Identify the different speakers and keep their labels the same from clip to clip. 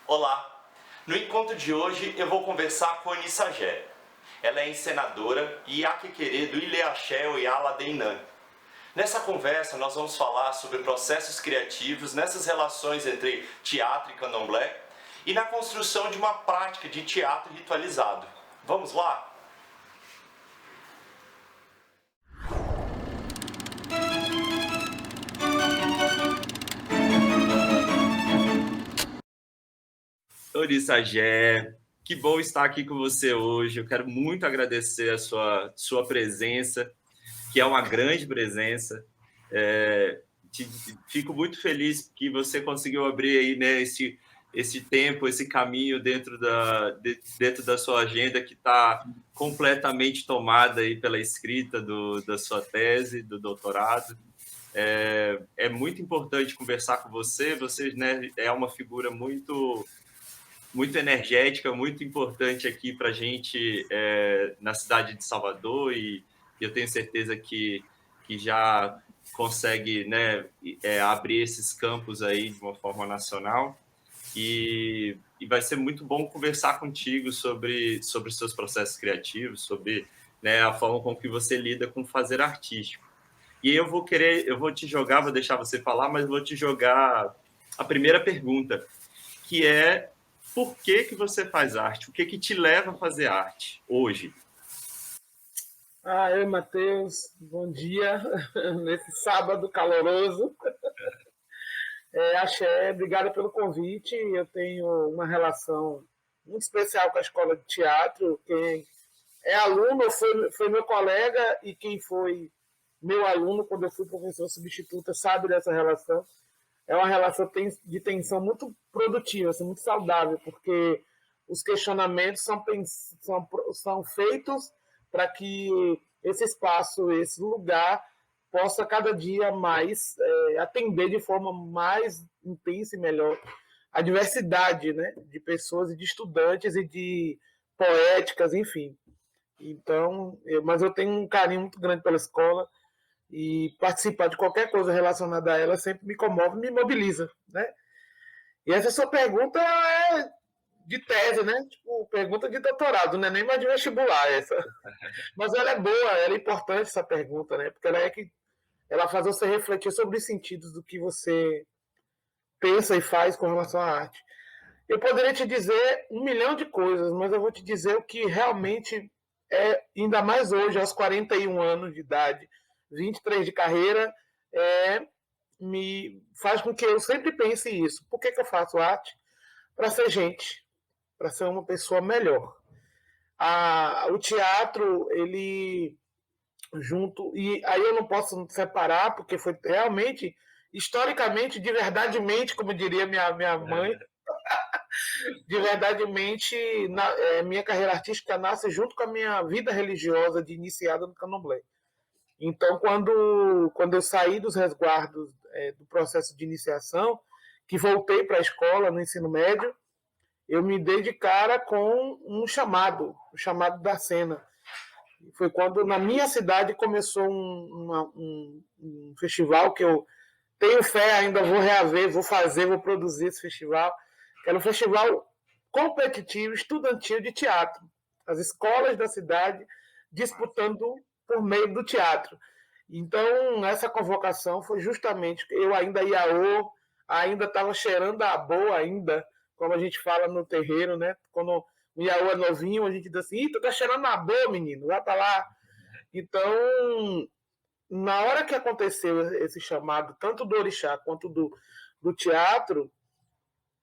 Speaker 1: Olá! No encontro de hoje eu vou conversar com a Anissagé. Ela é encenadora e Iaquequerê do Ileaxé Oyala Deinan. Nessa conversa nós vamos falar sobre processos criativos nessas relações entre teatro e candomblé e na construção de uma prática de teatro ritualizado. Vamos lá? Anissagé, que bom estar aqui com você hoje. Eu quero muito agradecer a sua presença, que é uma grande presença. É, Fico muito feliz que você conseguiu abrir aí, né, esse tempo, esse caminho dentro da sua agenda que está completamente tomada aí pela escrita da sua tese, do doutorado. É muito importante conversar com você. Você, né, é uma figura muito energética, muito importante aqui para a gente na cidade de Salvador, e eu tenho certeza que já consegue, né, abrir esses campos aí de uma forma nacional, e vai ser muito bom conversar contigo sobre os seus processos criativos, sobre, né, a forma com que você lida com o fazer artístico. E eu vou te jogar, vou deixar você falar, mas vou te jogar a primeira pergunta, que é: por que você faz arte? O que te leva a fazer arte hoje?
Speaker 2: Oi, Matheus, bom dia, nesse sábado caloroso. Axé, obrigada pelo convite. Eu tenho uma relação muito especial com a Escola de Teatro. Quem é aluno foi meu colega, e quem foi meu aluno quando eu fui professor substituta sabe dessa relação. É uma relação de tensão muito produtiva, assim, muito saudável, porque os questionamentos são feitos para que esse espaço, esse lugar, possa cada dia mais atender de forma mais intensa e melhor a diversidade, né, de pessoas e de estudantes e de poéticas, enfim. Então, mas eu tenho um carinho muito grande pela escola, e participar de qualquer coisa relacionada a ela sempre me comove, me mobiliza, né? E essa sua pergunta é de tese, né? Tipo, pergunta de doutorado, não é nem mais de vestibular essa. Mas ela é boa, ela é importante essa pergunta, né? Porque ela faz você refletir sobre os sentidos do que você pensa e faz com relação à arte. Eu poderia te dizer um milhão de coisas, mas eu vou te dizer o que realmente é, ainda mais hoje, aos 41 anos de idade, 23 de carreira, é, me faz com que eu sempre pense isso. Por que eu faço arte? Para ser gente, para ser uma pessoa melhor. O teatro, ele junto, e aí eu não posso separar, porque foi realmente, historicamente, de verdademente, como diria minha mãe, de verdademente, minha carreira artística nasce junto com a minha vida religiosa de iniciada no candomblé. Então, quando eu saí dos resguardos do processo de iniciação, que voltei para a escola, no ensino médio, eu me dei de cara com um chamado, o chamado da cena. Foi quando na minha cidade começou um festival que eu tenho fé, ainda vou reaver, vou fazer, vou produzir esse festival, que era um festival competitivo, estudantil de teatro. As escolas da cidade disputando por meio do teatro. Então, essa convocação foi justamente, eu ainda iaô, ainda estava cheirando a boa ainda, como a gente fala no terreiro, né? Quando o iaô é novinho, a gente diz assim: tu tá cheirando a boa, menino, vai para lá. Então, na hora que aconteceu esse chamado, tanto do orixá quanto do teatro,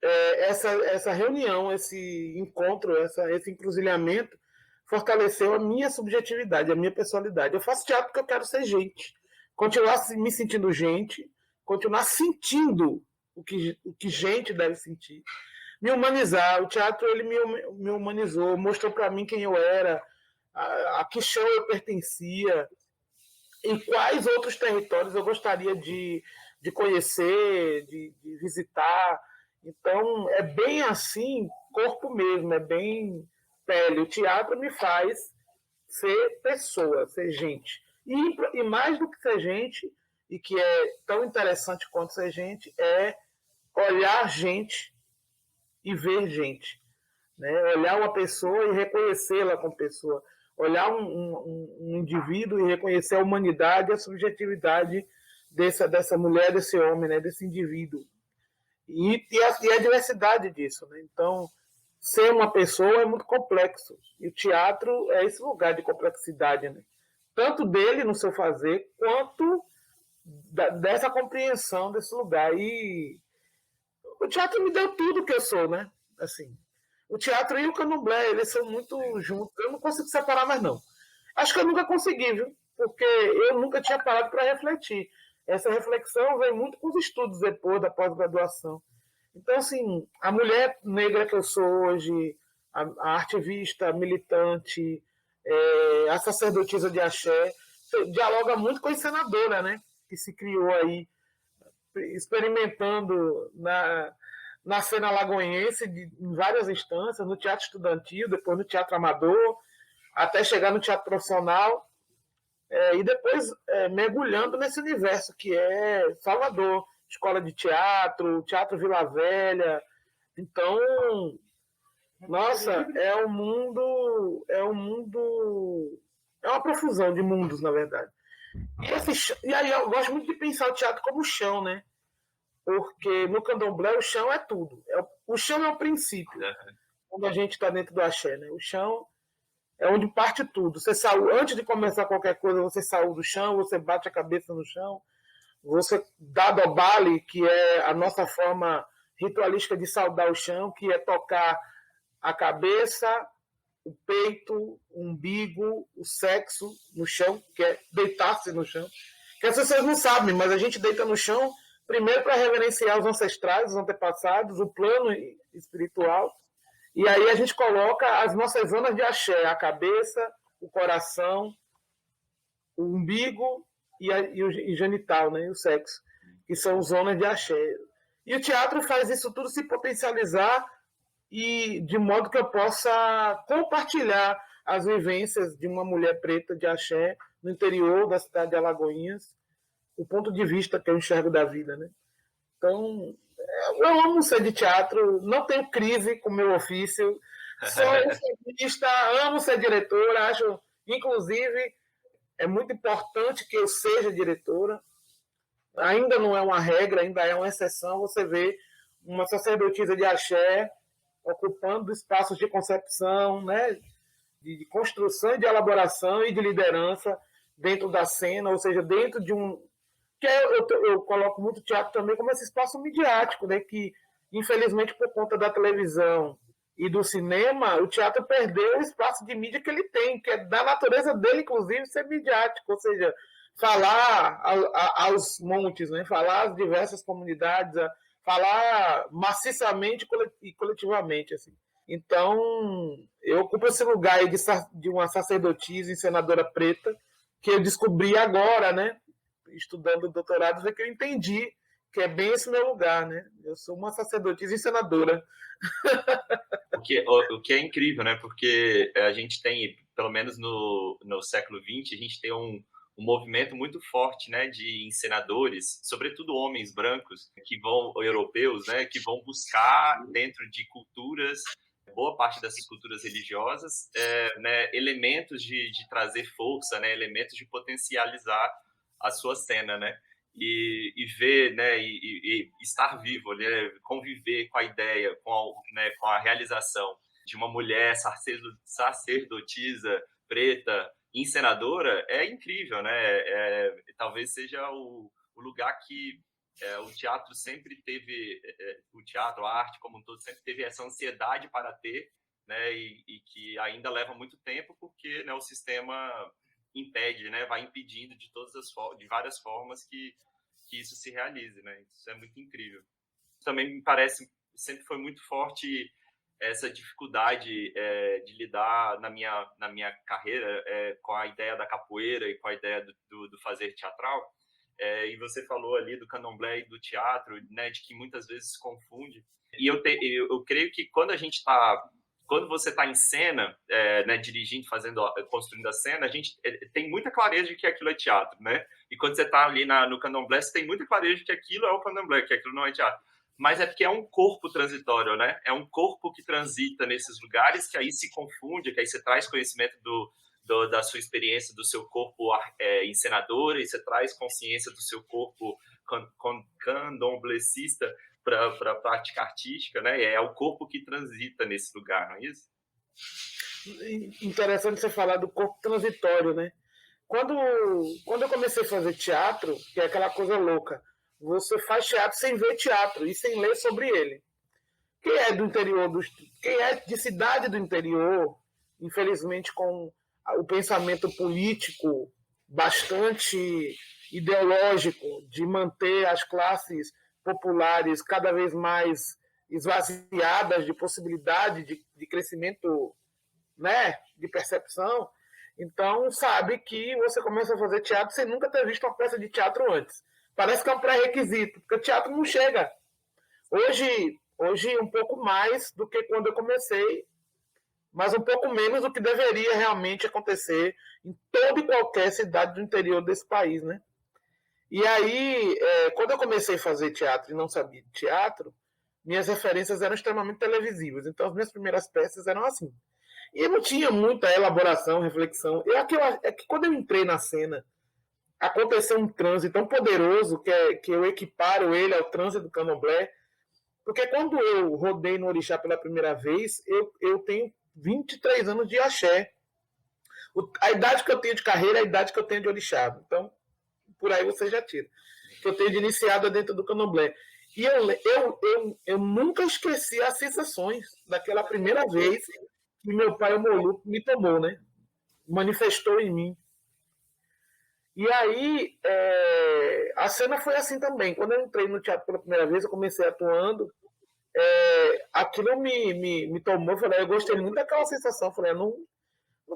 Speaker 2: essa reunião, esse encontro, esse encruzilhamento fortaleceu a minha subjetividade, a minha personalidade. Eu faço teatro porque eu quero ser gente, continuar me sentindo gente, continuar sentindo o que gente deve sentir, me humanizar. O teatro, ele me humanizou, mostrou para mim quem eu era, a que chão eu pertencia, em quais outros territórios eu gostaria de conhecer, de visitar. Então, é bem assim, corpo mesmo, é bem pele. O teatro me faz ser pessoa, ser gente. E mais do que ser gente, e que é tão interessante quanto ser gente, é olhar gente e ver gente, né? Olhar uma pessoa e reconhecê-la como pessoa, olhar um indivíduo e reconhecer a humanidade e a subjetividade dessa mulher, desse homem, né? Desse indivíduo. E a diversidade disso, né? Então, ser uma pessoa é muito complexo. E o teatro é esse lugar de complexidade, né? Tanto dele no seu fazer, quanto dessa compreensão desse lugar. E o teatro me deu tudo que eu sou, né? Assim, o teatro e o candomblé, eles são muito juntos. Eu não consigo separar mais, não. Acho que eu nunca consegui, viu? Porque eu nunca tinha parado para refletir. Essa reflexão vem muito com os estudos depois da pós-graduação. Então, assim, a mulher negra que eu sou hoje, a ativista, a militante, a sacerdotisa de axé, dialoga muito com a encenadora, né? Que se criou aí, experimentando na cena lagoense, em várias instâncias, no teatro estudantil, depois no teatro amador, até chegar no teatro profissional, e depois mergulhando nesse universo que é Salvador, escola de teatro, Teatro Vila Velha. Então, nossa, é uma profusão de mundos, na verdade. E aí eu gosto muito de pensar o teatro como chão, né? Porque no candomblé o chão é tudo. O chão é o princípio, quando a gente está dentro do axé, né? O chão é onde parte tudo. Antes de começar qualquer coisa, você saiu do chão, você bate a cabeça no chão, você dá dobale, que é a nossa forma ritualística de saudar o chão, que é tocar a cabeça, o peito, o umbigo, o sexo no chão, que é deitar-se no chão. Que as pessoas não sabem, mas a gente deita no chão primeiro para reverenciar os ancestrais, os antepassados, o plano espiritual. E aí a gente coloca as nossas zonas de axé, a cabeça, o coração, o umbigo e o genital, né, e o sexo, que são zonas de axé. E o teatro faz isso tudo se potencializar e de modo que eu possa compartilhar as vivências de uma mulher preta de axé no interior da cidade de Alagoinhas, o ponto de vista que eu enxergo da vida, né? Então, eu amo ser de teatro, não tenho crise com o meu ofício, sou enfermista, amo ser diretora, acho, inclusive, é muito importante que eu seja diretora. Ainda não é uma regra, ainda é uma exceção. Você vê uma sacerdotisa de axé ocupando espaços de concepção, né, de construção, de elaboração e de liderança dentro da cena, ou seja, dentro de um... que eu coloco muito teatro também como esse espaço midiático, né, que, infelizmente, por conta da televisão e do cinema, o teatro perdeu o espaço de mídia que ele tem, que é da natureza dele, inclusive, ser midiático, ou seja, falar aos montes, né? Falar às diversas comunidades, falar maciçamente e coletivamente. Assim. Então, eu ocupo esse lugar aí de uma sacerdotisa encenadora preta, que eu descobri agora, né? Estudando doutorado, é que eu entendi que é bem esse meu lugar, né? Eu sou uma sacerdotisa encenadora.
Speaker 1: O que é incrível, né? Porque a gente tem, pelo menos no século XX, a gente tem um movimento muito forte, né, de encenadores, sobretudo homens brancos, europeus, né, que vão buscar dentro de culturas, boa parte dessas culturas religiosas, né, elementos de trazer força, né, elementos de potencializar a sua cena, né? E ver, né, e estar vivo, né, conviver com a ideia, com a realização de uma mulher sacerdotisa, preta, encenadora, é incrível, né? Talvez seja o lugar que o teatro sempre teve, o teatro, a arte como um todo, sempre teve essa ansiedade para ter, né? E que ainda leva muito tempo, porque, né, o sistema impede, né? Vai impedindo de várias formas que isso se realize, né? Isso é muito incrível. Também me parece, sempre foi muito forte essa dificuldade de lidar na minha carreira com a ideia da capoeira e com a ideia do fazer teatral. E você falou ali do candomblé e do teatro, né, de que muitas vezes se confunde. E eu creio que quando você está em cena, né, dirigindo, construindo a cena, a gente tem muita clareza de que aquilo é teatro, né? E quando você está ali no candomblé, você tem muita clareza de que aquilo é o candomblé, que aquilo não é teatro. mas é porque é um corpo transitório, né? É um corpo que transita nesses lugares, que aí se confunde, que aí você traz conhecimento da sua experiência, do seu corpo encenador, e você traz consciência do seu corpo candomblessista para a prática artística, né? E é o corpo que transita nesse lugar, não é isso?
Speaker 2: Interessante você falar do corpo transitório, né? Quando eu comecei a fazer teatro, que é aquela coisa louca, você faz teatro sem ver teatro e sem ler sobre ele. Quem é do interior, quem é de cidade do interior, infelizmente com o pensamento político bastante ideológico de manter as classes populares cada vez mais esvaziadas de possibilidade de crescimento, né, de percepção, então sabe que você começa a fazer teatro sem nunca ter visto uma peça de teatro antes. Parece que é um pré-requisito, porque o teatro não chega. Hoje um pouco mais do que quando eu comecei, mas um pouco menos do que deveria realmente acontecer em toda e qualquer cidade do interior desse país, né? E aí, quando eu comecei a fazer teatro e não sabia de teatro, minhas referências eram extremamente televisivas. Então, as minhas primeiras peças eram assim. E não tinha muita elaboração, reflexão. É que quando eu entrei na cena, aconteceu um transe tão poderoso que eu equiparo ele ao transe do candomblé, porque quando eu rodei no Orixá pela primeira vez, eu tenho 23 anos de axé. A idade que eu tenho de carreira é a idade que eu tenho de Orixá. Então, por aí você já tira. Que eu tenho de iniciada dentro do candomblé. E eu nunca esqueci as sensações daquela primeira vez que meu pai, o Moluco, me tomou, né? Manifestou em mim. E aí, a cena foi assim também. Quando eu entrei no teatro pela primeira vez, eu comecei atuando, aquilo me tomou. Eu gostei muito daquela sensação. Eu falei, não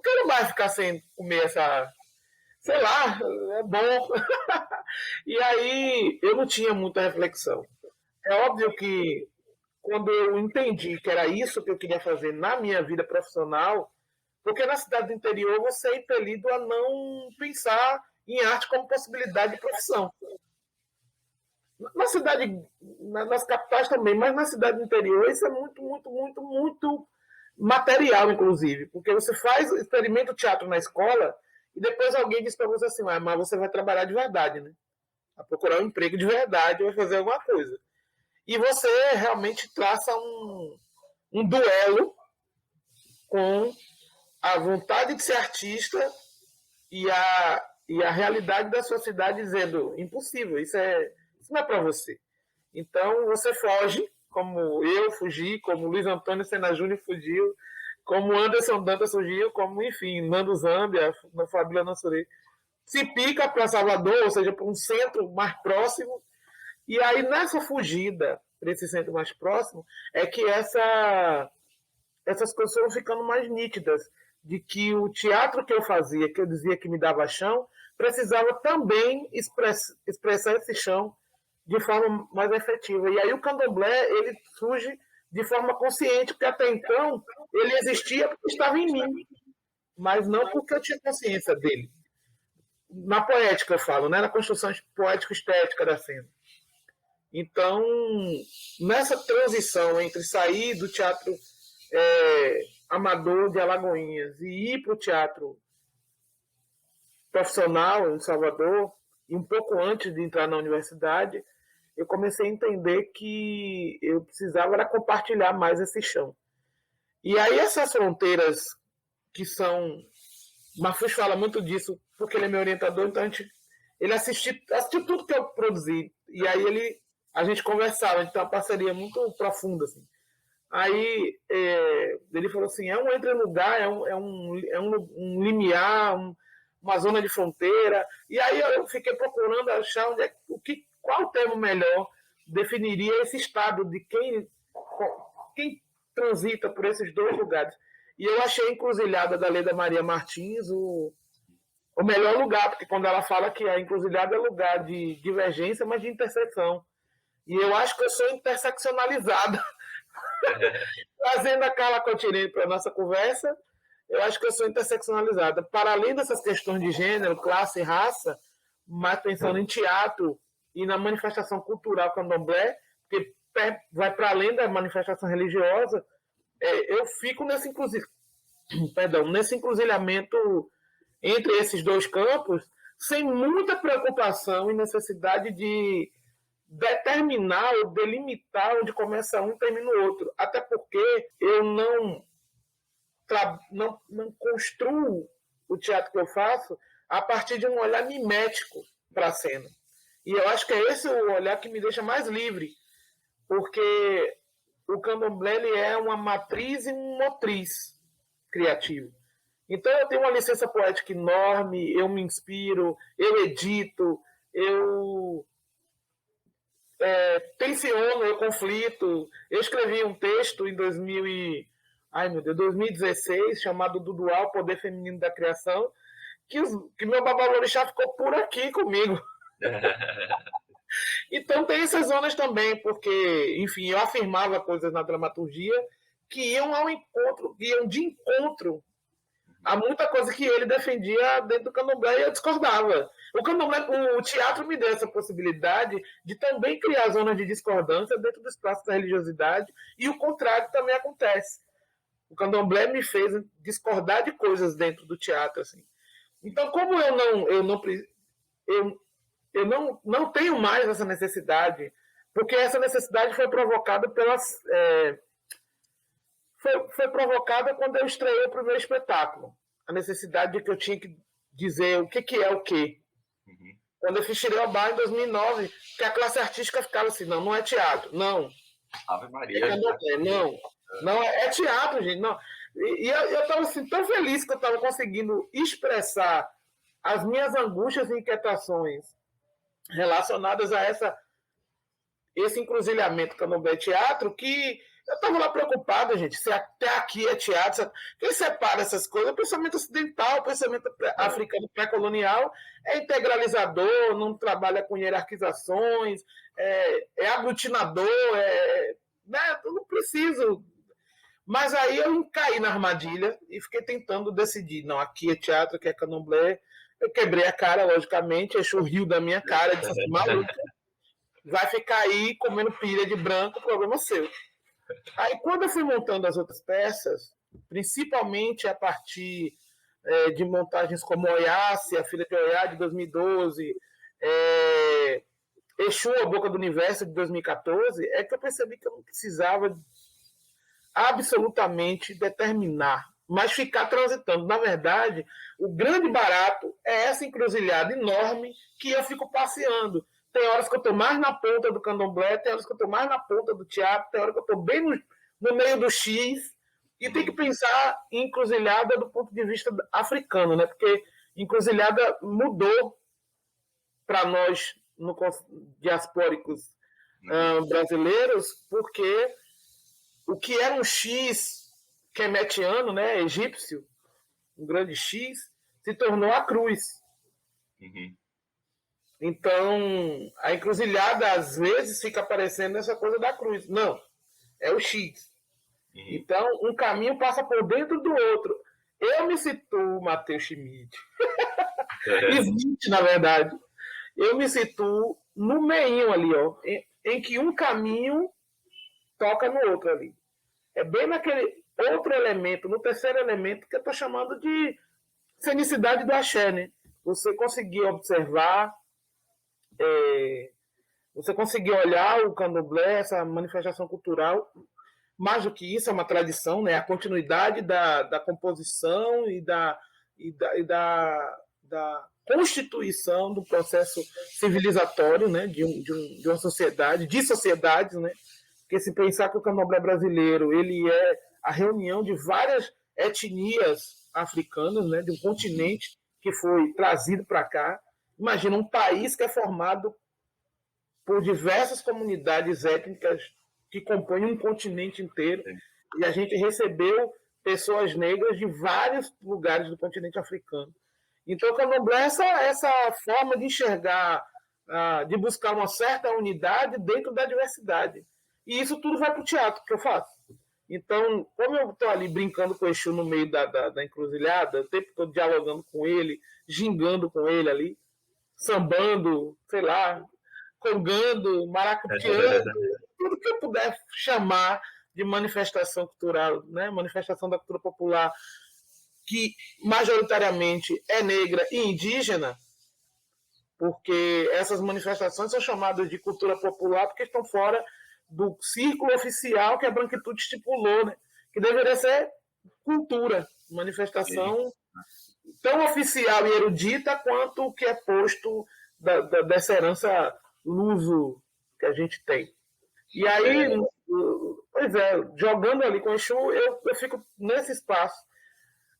Speaker 2: quero mais ficar sem comer essa... Sei lá, é bom. E aí, eu não tinha muita reflexão. É óbvio que quando eu entendi que era isso que eu queria fazer na minha vida profissional, porque na cidade do interior você é impelido a não pensar em arte como possibilidade de profissão. Na cidade, nas capitais também, mas na cidade do interior isso é muito, muito, muito, muito material, inclusive, porque você experimenta o teatro na escola e depois alguém diz para você assim, mas você vai trabalhar de verdade, né? Vai procurar um emprego de verdade, vai fazer alguma coisa. E você realmente traça um duelo com a vontade de ser artista e a realidade da sua cidade dizendo impossível, isso não é para você. Então você foge, como eu fugi, como Luiz Antônio Sena Júnior fugiu, como Anderson Dantas fugiu, como, enfim, Nando Zambia, Fabíola Nassuri, se pica para Salvador, ou seja, para um centro mais próximo. E aí, nessa fugida para esse centro mais próximo, é que essas coisas foram ficando mais nítidas, de que o teatro que eu fazia, que eu dizia que me dava chão, precisava também expressar esse chão de forma mais efetiva. E aí o candomblé, ele surge de forma consciente, porque até então ele existia porque estava em mim, mas não porque eu tinha consciência dele. Na poética, eu falo, né? Na construção poético-estética da cena. Então, nessa transição entre sair do teatro amador de Alagoinhas e ir para o teatro profissional em Salvador, e um pouco antes de entrar na universidade, eu comecei a entender que eu precisava era compartilhar mais esse chão. E aí essas fronteiras que são... Marfus fala muito disso, porque ele é meu orientador, então ele assistiu tudo que eu produzi. E aí a gente conversava, a gente tem uma parceria muito profunda. Assim. Aí ele falou assim, é um entre-lugar, é um limiar, uma zona de fronteira. E aí eu fiquei procurando achar qual o termo melhor definiria esse estado de quem transita por esses dois lugares. E eu achei a Encruzilhada da Leda Maria Martins o melhor lugar, porque quando ela fala que a encruzilhada é lugar de divergência, mas de interseção. E eu acho que eu sou interseccionalizada. Trazendo a Carla Continente para a nossa conversa, eu acho que eu sou interseccionalizada. Para além dessas questões de gênero, classe e raça, mas pensando em teatro e na manifestação cultural candomblé, porque vai para além da manifestação religiosa, eu fico nesse encruzilhamento entre esses dois campos, sem muita preocupação e necessidade de determinar ou delimitar onde começa um e termina o outro. Até porque eu não construo o teatro que eu faço a partir de um olhar mimético para a cena. E eu acho que é esse o olhar que me deixa mais livre, porque o candomblé ele é uma matriz e um motriz criativo. Então eu tenho uma licença poética enorme, eu me inspiro, eu edito, eu tensiono, eu conflito. Eu escrevi um texto em 2016, chamado Dudual, Poder Feminino da Criação, que meu babalorixá ficou por aqui comigo. Então tem essas zonas também, porque, enfim, eu afirmava coisas na dramaturgia que iam de encontro a muita coisa que ele defendia dentro do candomblé e eu discordava. O teatro me deu essa possibilidade de também criar zonas de discordância dentro do espaço da religiosidade, e o contrário também acontece. O candomblé me fez discordar de coisas dentro do teatro, assim. Então, como eu não tenho mais essa necessidade, porque essa necessidade foi provocada foi provocada quando eu estreiei o primeiro espetáculo. A necessidade de que eu tinha que dizer o que é o quê. Uhum. Quando eu fiz Xiriobá em 2009, que a classe artística ficava assim, não é teatro, não.
Speaker 1: Ave Maria.
Speaker 2: Não é teatro, gente, não. E eu estava assim, tão feliz que eu estava conseguindo expressar as minhas angústias e inquietações relacionadas a esse encruzilhamento candomblé teatro, que eu estava lá preocupado, gente, se até aqui é teatro. Quem separa essas coisas? O pensamento ocidental, o pensamento africano pré-colonial é integralizador, não trabalha com hierarquizações, é aglutinador, né? Eu não preciso. Mas aí eu caí na armadilha e fiquei tentando decidir. Não, aqui é teatro, aqui é candomblé. Eu quebrei a cara, logicamente, Exu riu da minha cara, disse assim, maluco, vai ficar aí comendo pilha de branco, problema seu. Aí, quando eu fui montando as outras peças, principalmente a partir de montagens como Oyassi, a Filha de Oyá, de 2012, Exu, a Boca do Universo, de 2014, é que eu percebi que eu não precisava absolutamente determinar, mas ficar transitando. Na verdade, o grande barato é essa encruzilhada enorme que eu fico passeando. Tem horas que eu estou mais na ponta do candomblé, tem horas que eu estou mais na ponta do teatro, tem horas que eu estou bem no meio do X, e tem que pensar em encruzilhada do ponto de vista africano, né? Porque encruzilhada mudou para nós, diaspóricos brasileiros, porque o que era um X quemetiano, né, egípcio, um grande X, se tornou a cruz. Uhum. Então, a encruzilhada, às vezes, fica aparecendo essa coisa da cruz. Não, é o X. Uhum. Então, um caminho passa por dentro do outro. Eu me situo Matheus Schmidt. Existe, na verdade. Eu me situo no meio ali, ó, em que um caminho toca no outro ali. É bem naquele outro elemento, no terceiro elemento, que eu estou chamando de cenicidade do axé, né? Você conseguir observar, você conseguir olhar o candomblé, essa manifestação cultural, mais do que isso, é uma tradição, né? A continuidade da composição e da constituição do processo civilizatório, né? de uma sociedade, de sociedades, né? Porque se pensar que o candomblé brasileiro ele é a reunião de várias etnias africanas, né, de um continente que foi trazido para cá. Imagina um país que é formado por diversas comunidades étnicas que compõem um continente inteiro. E a gente recebeu pessoas negras de vários lugares do continente africano. Então, o candomblé é essa forma de enxergar, de buscar uma certa unidade dentro da diversidade. E isso tudo vai para o teatro que eu faço. Então, como eu estou ali brincando com o Exu no meio da encruzilhada, o tempo todo dialogando com ele, gingando com ele ali, sambando, sei lá, congando, maracutiando, tudo que eu puder chamar de manifestação cultural, né? Manifestação da cultura popular, que majoritariamente é negra e indígena, porque essas manifestações são chamadas de cultura popular porque estão fora do círculo oficial que a branquitude estipulou, né? Que deveria ser cultura, manifestação tão oficial e erudita quanto o que é posto dessa herança luso que a gente tem. E aí, pois é, jogando ali com o Exu, eu fico nesse espaço.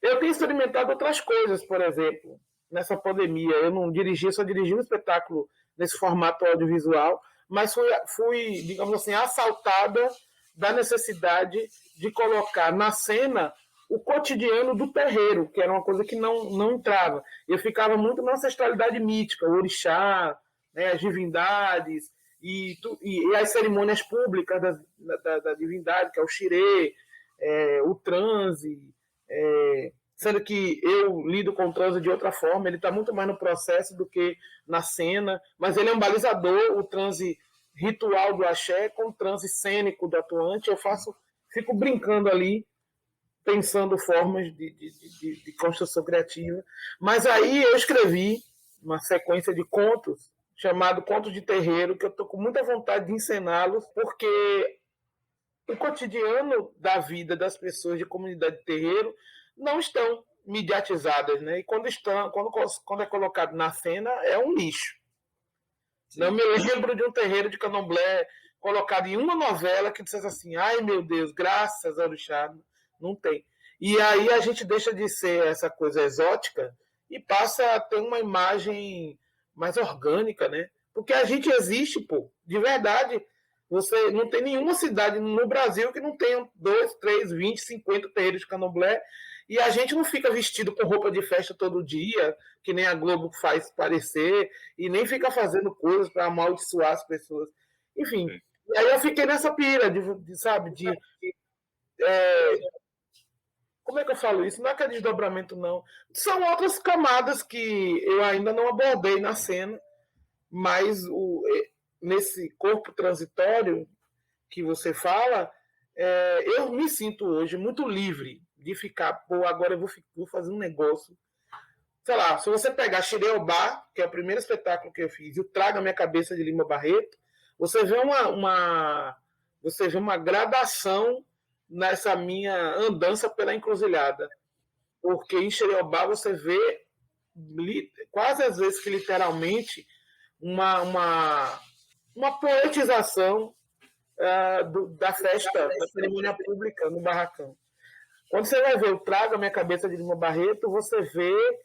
Speaker 2: Eu tenho experimentado outras coisas, por exemplo, nessa pandemia. Eu não dirigi, só dirigi um espetáculo nesse formato audiovisual, mas fui, digamos assim, assaltada da necessidade de colocar na cena o cotidiano do terreiro, que era uma coisa que não entrava. Eu ficava muito na ancestralidade mítica, o orixá, né, as divindades e as cerimônias públicas da divindade, que é o xirê, o transe, sendo que eu lido com o transe de outra forma, ele está muito mais no processo do que na cena, mas ele é um balizador, o transe ritual do axé com o transe cênico do atuante. Eu fico brincando ali, pensando formas de construção criativa. Mas aí eu escrevi uma sequência de contos chamado Contos de Terreiro, que eu estou com muita vontade de encená-los, porque o cotidiano da vida das pessoas de comunidade de terreiro não estão mediatizadas, né? E quando é colocado na cena, é um lixo. Sim. Não me lembro de um terreiro de candomblé colocado em uma novela que dissesse assim, ai meu Deus, graças ao orixá, não tem. E aí a gente deixa de ser essa coisa exótica e passa a ter uma imagem mais orgânica, né? Porque a gente existe, pô, de verdade. Você não tem nenhuma cidade no Brasil que não tenha 2, 3, 20, 50 terreiros de candomblé, e a gente não fica vestido com roupa de festa todo dia, que nem a Globo faz parecer, e nem fica fazendo coisas para amaldiçoar as pessoas. Enfim, e aí eu fiquei nessa pira, como é que eu falo isso? Não é que é desdobramento, não. São outras camadas que eu ainda não abordei na cena, mas nesse corpo transitório que você fala, eu me sinto hoje muito livre de ficar, pô, agora eu vou fazer um negócio. Sei lá, se você pegar Xireobá, que é o primeiro espetáculo que eu fiz, e o Traga Minha Cabeça de Lima Barreto, você vê uma gradação nessa minha andança pela encruzilhada. Porque em Xireobá você vê, quase às vezes que literalmente, uma poetização da festa, da cerimônia pública no barracão. Quando você vai ver o Traga Minha Cabeça de Lima Barreto, você vê...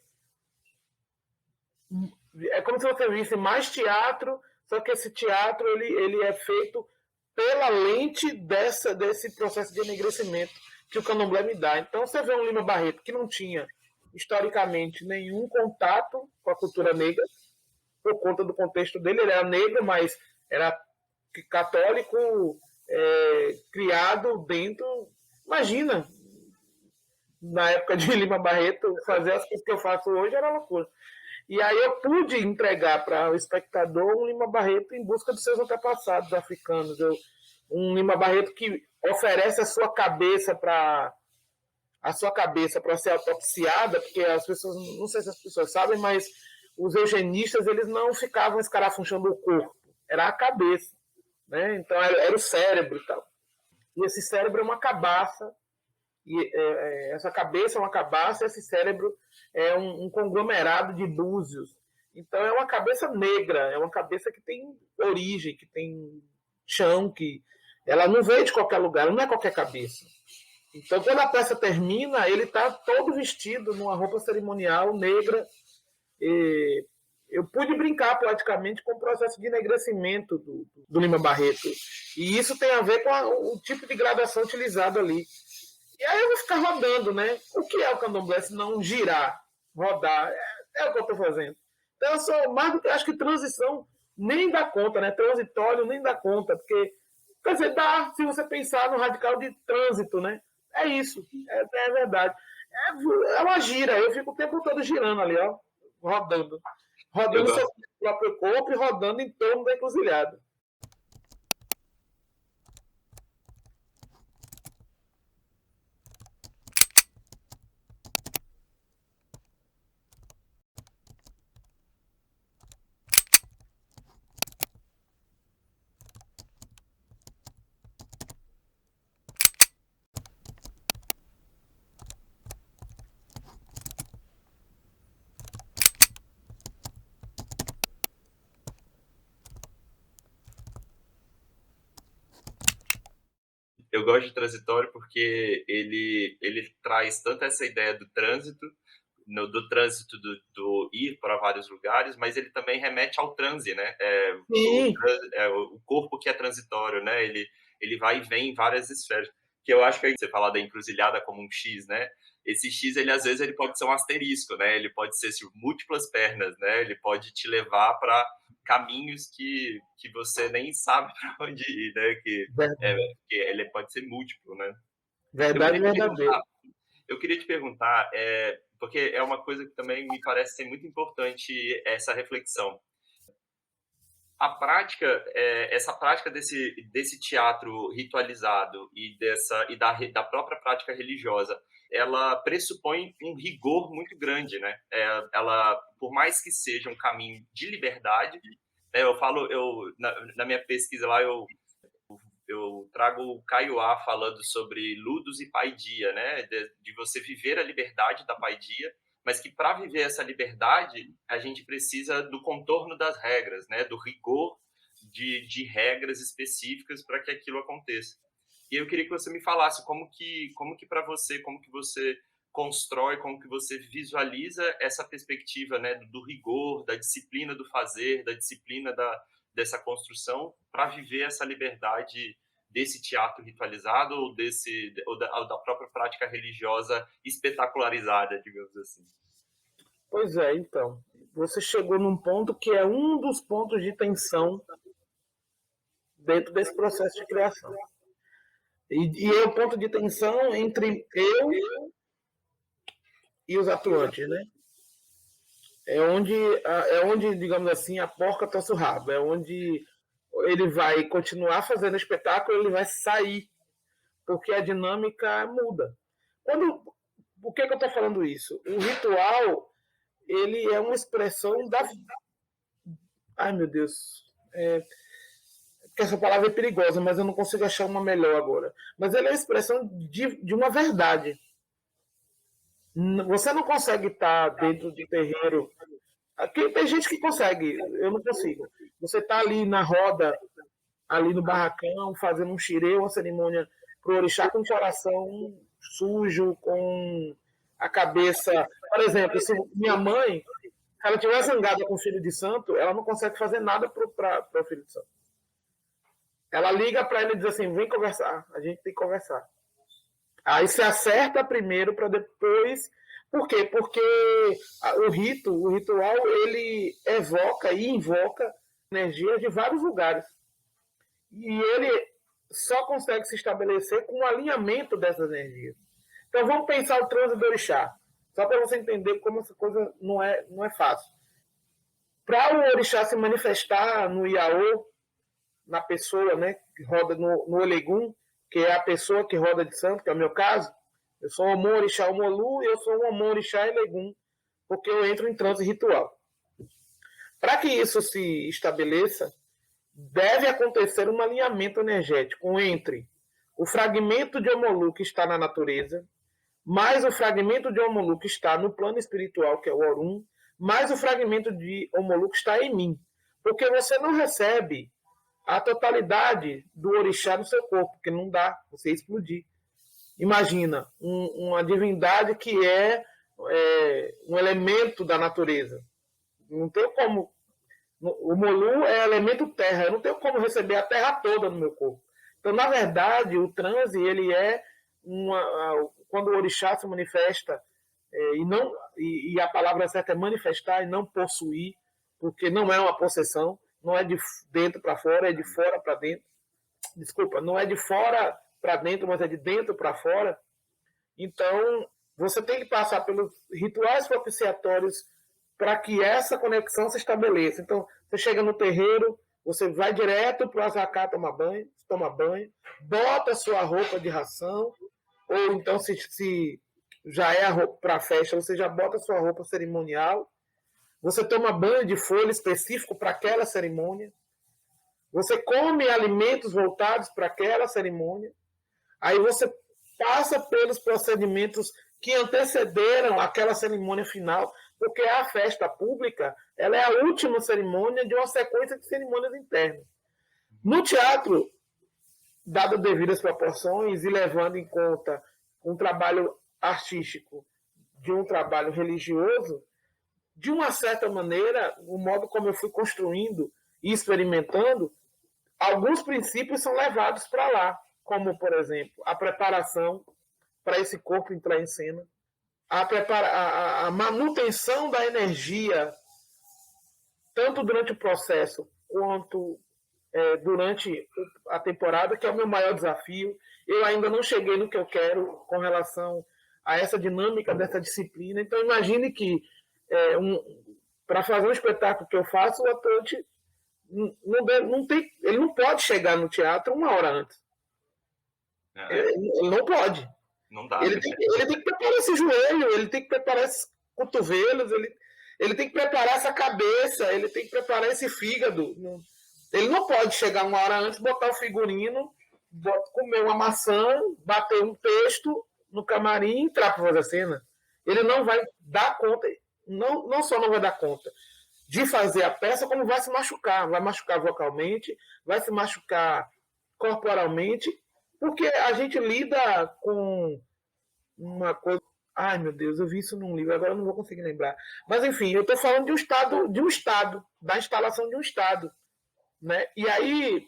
Speaker 2: É como se você visse mais teatro, só que esse teatro ele é feito pela lente desse processo de enegrecimento que o candomblé me dá. Então você vê um Lima Barreto que não tinha, historicamente, nenhum contato com a cultura negra, por conta do contexto dele. Ele era negro, mas era católico, criado dentro... Imagina, na época de Lima Barreto, fazer as coisas que eu faço hoje era loucura. E aí eu pude entregar para o espectador um Lima Barreto em busca dos seus antepassados africanos. Um Lima Barreto que oferece a sua cabeça para ser autopsiada, porque as pessoas, não sei se as pessoas sabem, mas os eugenistas eles não ficavam escarafunchando o corpo, era a cabeça, né? Então era o cérebro e tal. E esse cérebro é uma cabaça, e essa cabeça é uma cabaça, esse cérebro é um conglomerado de búzios. Então é uma cabeça negra, é uma cabeça que tem origem, que tem chão, que ela não veio de qualquer lugar, não é qualquer cabeça. Então quando a peça termina, ele está todo vestido numa roupa cerimonial negra. Eu pude brincar poeticamente com o processo de enegrecimento do Lima Barreto. E isso tem a ver com o tipo de gradação utilizado ali. E aí eu vou ficar rodando, né? O que é o candomblé se não girar, rodar? É o que eu estou fazendo. Então eu sou mais do que... Acho que transição nem dá conta, né? Transitório nem dá conta, porque... Quer dizer, dá se você pensar no radical de trânsito, né? É isso, é verdade. É uma gira, eu fico o tempo todo girando ali, ó, rodando seu próprio corpo e rodando em torno da encruzilhada.
Speaker 1: Eu gosto de transitório porque ele traz tanto essa ideia do trânsito, do trânsito do ir para vários lugares, mas ele também remete ao transe, né?
Speaker 2: Sim,
Speaker 1: O corpo que é transitório, né? Ele vai e vem em várias esferas. Que eu acho que você falar da encruzilhada como um X, né? Esse X, ele às vezes ele pode ser um asterisco, né? Ele pode ser assim, múltiplas pernas, né? Ele pode te levar para caminhos que você nem sabe para onde ir, né? Que ele pode ser múltiplo, né? Eu
Speaker 2: verdade
Speaker 1: queria te
Speaker 2: verdadeira.
Speaker 1: perguntar, eu queria te perguntar, porque é uma coisa que também me parece ser muito importante essa reflexão. A prática, essa prática desse teatro ritualizado da própria prática religiosa, ela pressupõe um rigor muito grande, né? Ela, por mais que seja um caminho de liberdade, né, na minha pesquisa lá eu trago o Kaiowá falando sobre Ludus e Paideia, né? De você viver a liberdade da Paideia, mas que para viver essa liberdade a gente precisa do contorno das regras, né? Do rigor de regras específicas para que aquilo aconteça. E eu queria que você me falasse como que para você, como que você constrói, como que você visualiza essa perspectiva, né? Do rigor, da disciplina do fazer, da disciplina dessa construção para viver essa liberdade desse teatro ritualizado ou da própria prática religiosa espetacularizada, digamos assim.
Speaker 2: Pois é, então. Você chegou num ponto que é um dos pontos de tensão dentro desse processo de criação. E é o ponto de tensão entre eu e os atuantes, né? É onde, digamos assim, a porca torce o rabo. É onde ele vai continuar fazendo espetáculo, ele vai sair, porque a dinâmica muda. Por que eu estou falando isso? O ritual, ele é uma expressão da... Ai, meu Deus. Que essa palavra é perigosa, mas eu não consigo achar uma melhor agora. Mas ele é a expressão de uma verdade. Você não consegue estar dentro de terreiro. Aqui tem gente que consegue, eu não consigo. Você está ali na roda, ali no barracão, fazendo um xirê, uma cerimônia para o orixá com o coração sujo, com a cabeça. Por exemplo, se minha mãe, se ela estiver zangada com o filho de santo, ela não consegue fazer nada para o filho de santo. Ela liga para ele e diz assim: vem conversar, a gente tem que conversar. Aí se acerta primeiro para depois. Por quê? Porque o ritual, ele evoca e invoca energias de vários lugares. E ele só consegue se estabelecer com o alinhamento dessas energias. Então vamos pensar o trânsito do orixá, só para você entender como essa coisa não é fácil. Para o orixá se manifestar no Iaô, na pessoa, né, que roda no Olegum, que é a pessoa que roda de santo, que é o meu caso, eu sou o Omon Orixá Omolu e eu sou o Omon Orixá Elegum, porque eu entro em transe ritual. Para que isso se estabeleça, deve acontecer um alinhamento energético entre o fragmento de Omolu que está na natureza, mais o fragmento de Omolu que está no plano espiritual, que é o Orum, mais o fragmento de Omolu que está em mim. Porque você não recebe a totalidade do orixá no seu corpo, porque não dá você explodir. Imagina uma divindade que é um elemento da natureza. Não tem como. O Molu é elemento terra. Eu não tenho como receber a terra toda no meu corpo. Então, na verdade, o transe ele é quando o orixá se manifesta e a palavra certa é manifestar e não possuir, porque não é uma possessão, não é de dentro para fora, é de fora para dentro. Desculpa, não é de fora para dentro, mas é de dentro para fora. Então, você tem que passar pelos rituais propiciatórios para que essa conexão se estabeleça. Então, você chega no terreiro, você vai direto para o azacá toma banho, bota sua roupa de ração, ou então, se já é a roupa para a festa, você já bota sua roupa cerimonial, você toma banho de folha específico para aquela cerimônia, você come alimentos voltados para aquela cerimônia, aí você passa pelos procedimentos que antecederam aquela cerimônia final, porque a festa pública ela é a última cerimônia de uma sequência de cerimônias internas. No teatro, dado devidas proporções e levando em conta um trabalho artístico de um trabalho religioso, de uma certa maneira, o modo como eu fui construindo e experimentando, alguns princípios são levados para lá, como, por exemplo, a preparação para esse corpo entrar em cena, a manutenção da energia, tanto durante o processo quanto durante a temporada, que é o meu maior desafio. Eu ainda não cheguei no que eu quero com relação a essa dinâmica dessa disciplina. Então, imagine que para fazer um espetáculo que eu faço, o ator ele não pode chegar no teatro 1 hora antes. Ele não pode.
Speaker 1: Não dá.
Speaker 2: Ele tem que preparar esse joelho, ele tem que preparar esses cotovelos, ele tem que preparar essa cabeça, ele tem que preparar esse fígado. Ele não pode chegar 1 hora antes, botar o figurino, comer uma maçã, bater um texto no camarim e entrar para fazer a cena. Ele não vai dar conta, não só não vai dar conta de fazer a peça, como vai se machucar. Vai machucar vocalmente, vai se machucar corporalmente, porque a gente lida com uma coisa... Ai, meu Deus, eu vi isso num livro, agora eu não vou conseguir lembrar. Mas, enfim, eu estou falando de um estado, da instalação de um estado. Né? E aí,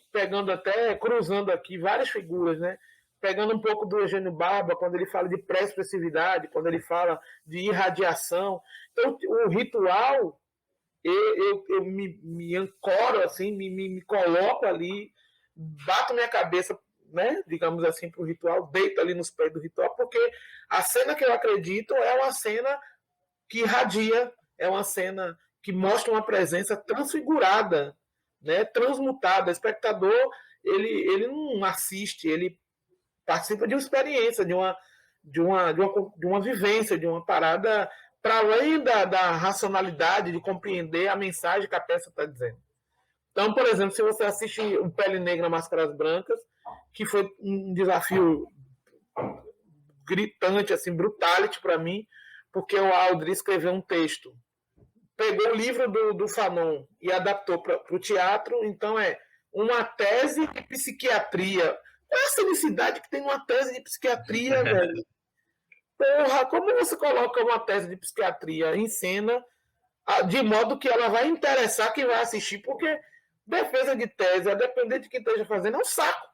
Speaker 2: cruzando aqui várias figuras, né? Pegando um pouco do Eugênio Barba, quando ele fala de pré-expressividade, quando ele fala de irradiação. Então, o ritual, eu me ancoro, assim, me coloco ali, bato minha cabeça, né? Digamos assim, para o ritual, deito ali nos pés do ritual, porque a cena que eu acredito é uma cena que irradia, é uma cena que mostra uma presença transfigurada, né, transmutada. O espectador, ele não assiste, ele participa de uma experiência, de uma vivência, de uma parada para além da racionalidade, de compreender a mensagem que a peça está dizendo. Então, por exemplo, se você assiste o Pele Negra, Máscaras Brancas, que foi um desafio gritante, assim, brutality para mim, porque o Aldri escreveu um texto, pegou o livro do Fanon e adaptou para o teatro, então é uma tese de psiquiatria. Qual é a felicidade que tem uma tese de psiquiatria, velho? Porra, como você coloca uma tese de psiquiatria em cena de modo que ela vai interessar quem vai assistir, porque defesa de tese, a depender de quem esteja fazendo, é um saco.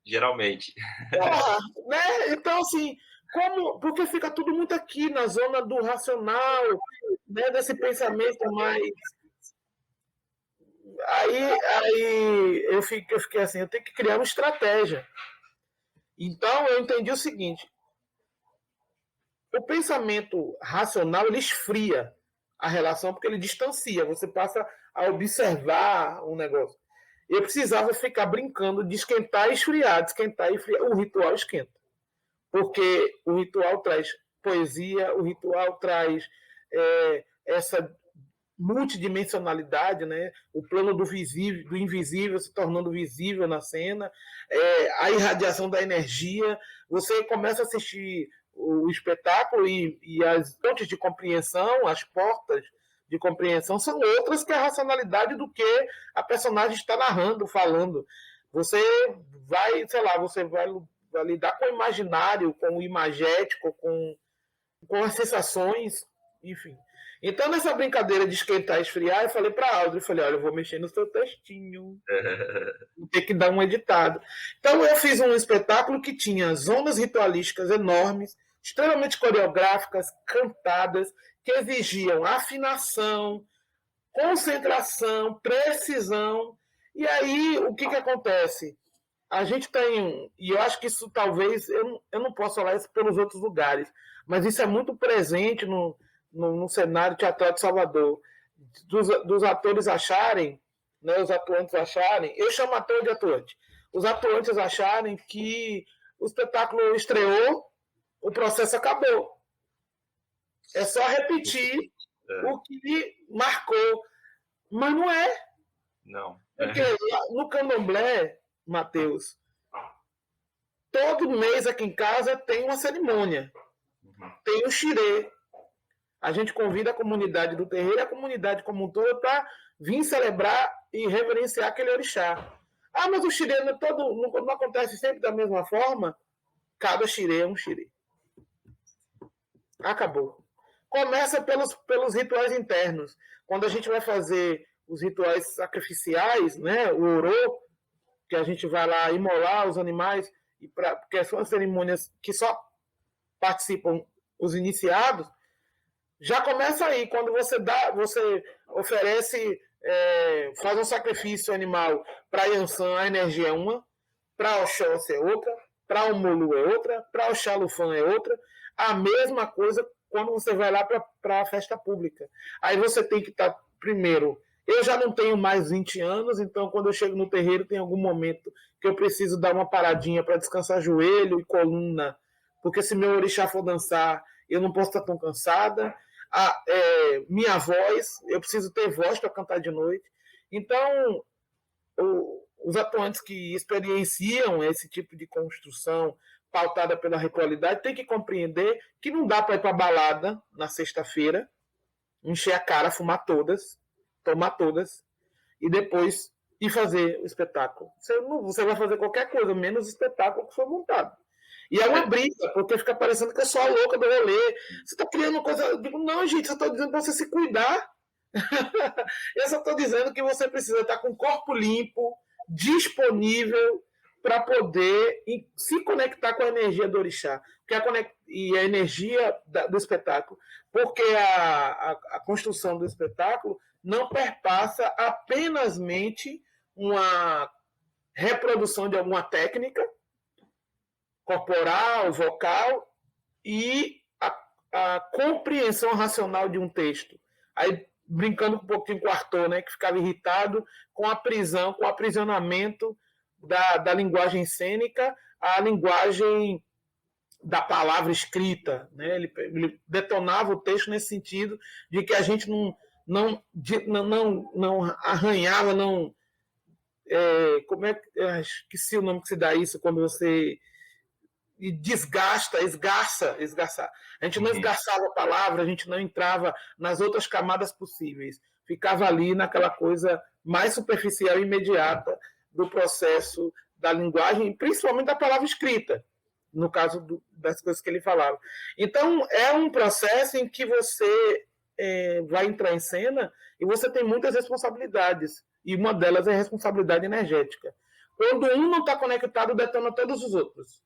Speaker 1: Geralmente.
Speaker 2: Porra, né? Então, assim, porque fica tudo muito aqui na zona do racional, né, desse pensamento mais... Aí eu fiquei assim, eu tenho que criar uma estratégia. Então eu entendi o seguinte: o pensamento racional, ele esfria a relação, porque ele distancia, você passa a observar um negócio. Eu precisava ficar brincando de esquentar e esfriar, o ritual esquenta. Porque o ritual traz poesia, o ritual traz essa multidimensionalidade, né? O plano do invisível se tornando visível na cena, a irradiação da energia. Você começa a assistir o espetáculo e as pontes de compreensão, as portas de compreensão são outras que a racionalidade do que a personagem está narrando, falando. Você vai, sei lá, você vai lidar com o imaginário, com o imagético, com as sensações, enfim. Então, nessa brincadeira de esquentar e esfriar, eu falei para a Audrey, olha, eu vou mexer no seu textinho, vou ter que dar um editado. Então, eu fiz um espetáculo que tinha zonas ritualísticas enormes, extremamente coreográficas, cantadas, que exigiam afinação, concentração, precisão. E aí, o que acontece? A gente tem, e eu acho que isso talvez, eu não posso falar isso pelos outros lugares, mas isso é muito presente no cenário teatral de Salvador, dos atores acharem, né, os atuantes acharem, eu chamo ator de atuante, os atuantes acharem que o espetáculo estreou, o processo acabou. É só repetir o que marcou. Mas não é.
Speaker 1: Não.
Speaker 2: Porque no candomblé, Matheus, todo mês aqui em casa tem uma cerimônia. Tem o xirê. A gente convida a comunidade do terreiro e a comunidade como um todo para vir celebrar e reverenciar aquele orixá. Mas o xirê não acontece sempre da mesma forma? Cada xirê é um xirê. Acabou. Começa pelos rituais internos. Quando a gente vai fazer os rituais sacrificiais, né, o orô, que a gente vai lá imolar os animais, porque são cerimônias que só participam os iniciados, já começa aí. Quando você oferece, faz um sacrifício animal para Yansan, a energia é uma, para Oxóssi é outra, para Omolu é outra, para Oxalufã é outra. A mesma coisa quando você vai lá para a festa pública. Aí você tem que estar, primeiro, eu já não tenho mais 20 anos, então quando eu chego no terreiro tem algum momento que eu preciso dar uma paradinha para descansar joelho e coluna, porque se meu orixá for dançar, eu não posso estar tão cansada. Minha voz, eu preciso ter voz para cantar de noite. Então, os atuantes que experienciam esse tipo de construção pautada pela ritualidade têm que compreender que não dá para ir para a balada na sexta-feira, encher a cara, fumar todas, tomar todas, e depois ir fazer o espetáculo. Você vai fazer qualquer coisa, menos o espetáculo que foi montado. E é uma briga, porque fica parecendo que é só a louca do rolê. Você está criando coisa... Eu digo, não, gente, eu estou dizendo para você se cuidar. Eu só estou dizendo que você precisa estar com o corpo limpo, disponível para poder se conectar com a energia do orixá e a energia do espetáculo, porque a construção do espetáculo não perpassa apenas uma reprodução de alguma técnica corporal, vocal e a compreensão racional de um texto. Aí, brincando um pouquinho com o Arthur, né, que ficava irritado com a prisão, com o aprisionamento da linguagem cênica à linguagem da palavra escrita. Né? Ele detonava o texto nesse sentido de que a gente não arranhava, como é que... Esqueci o nome que se dá isso quando você... esgarçar. A gente não esgarçava a palavra, a gente não entrava nas outras camadas possíveis. Ficava ali naquela coisa mais superficial e imediata do processo da linguagem, principalmente da palavra escrita, no caso das coisas que ele falava. Então, é um processo em que você vai entrar em cena e você tem muitas responsabilidades, e uma delas é a responsabilidade energética. Quando um não está conectado, detona todos os outros.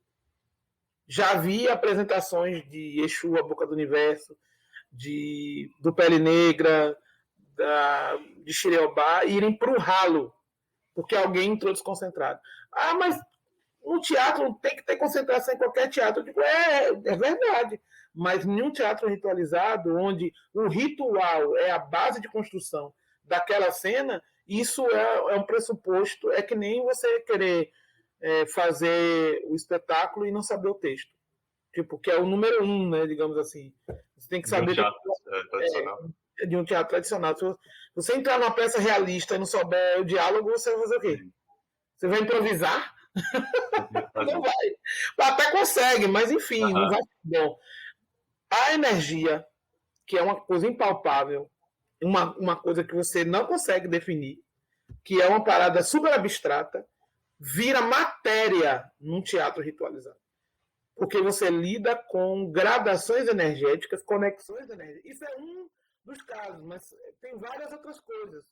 Speaker 2: Já vi apresentações de Exu, a Boca do Universo, do Pele Negra, de Xireobá, irem para o ralo, porque alguém entrou desconcentrado. Mas no teatro tem que ter concentração em qualquer teatro. Eu digo, é verdade, mas em um teatro ritualizado, onde o ritual é a base de construção daquela cena, isso é um pressuposto, é que nem você querer fazer o espetáculo e não saber o texto. Tipo, que é o número 1, né, digamos assim. Você tem que saber...
Speaker 1: De um teatro tradicional.
Speaker 2: De um teatro tradicional. Se você entrar numa peça realista e não souber o diálogo, você vai fazer o quê? Você vai improvisar? Não vai. Até consegue, mas enfim, não vai ser bom. A energia, que é uma coisa impalpável, uma coisa que você não consegue definir, que é uma parada super abstrata, vira matéria num teatro ritualizado. Porque você lida com gradações energéticas, conexões energéticas. Isso é um dos casos, mas tem várias outras coisas.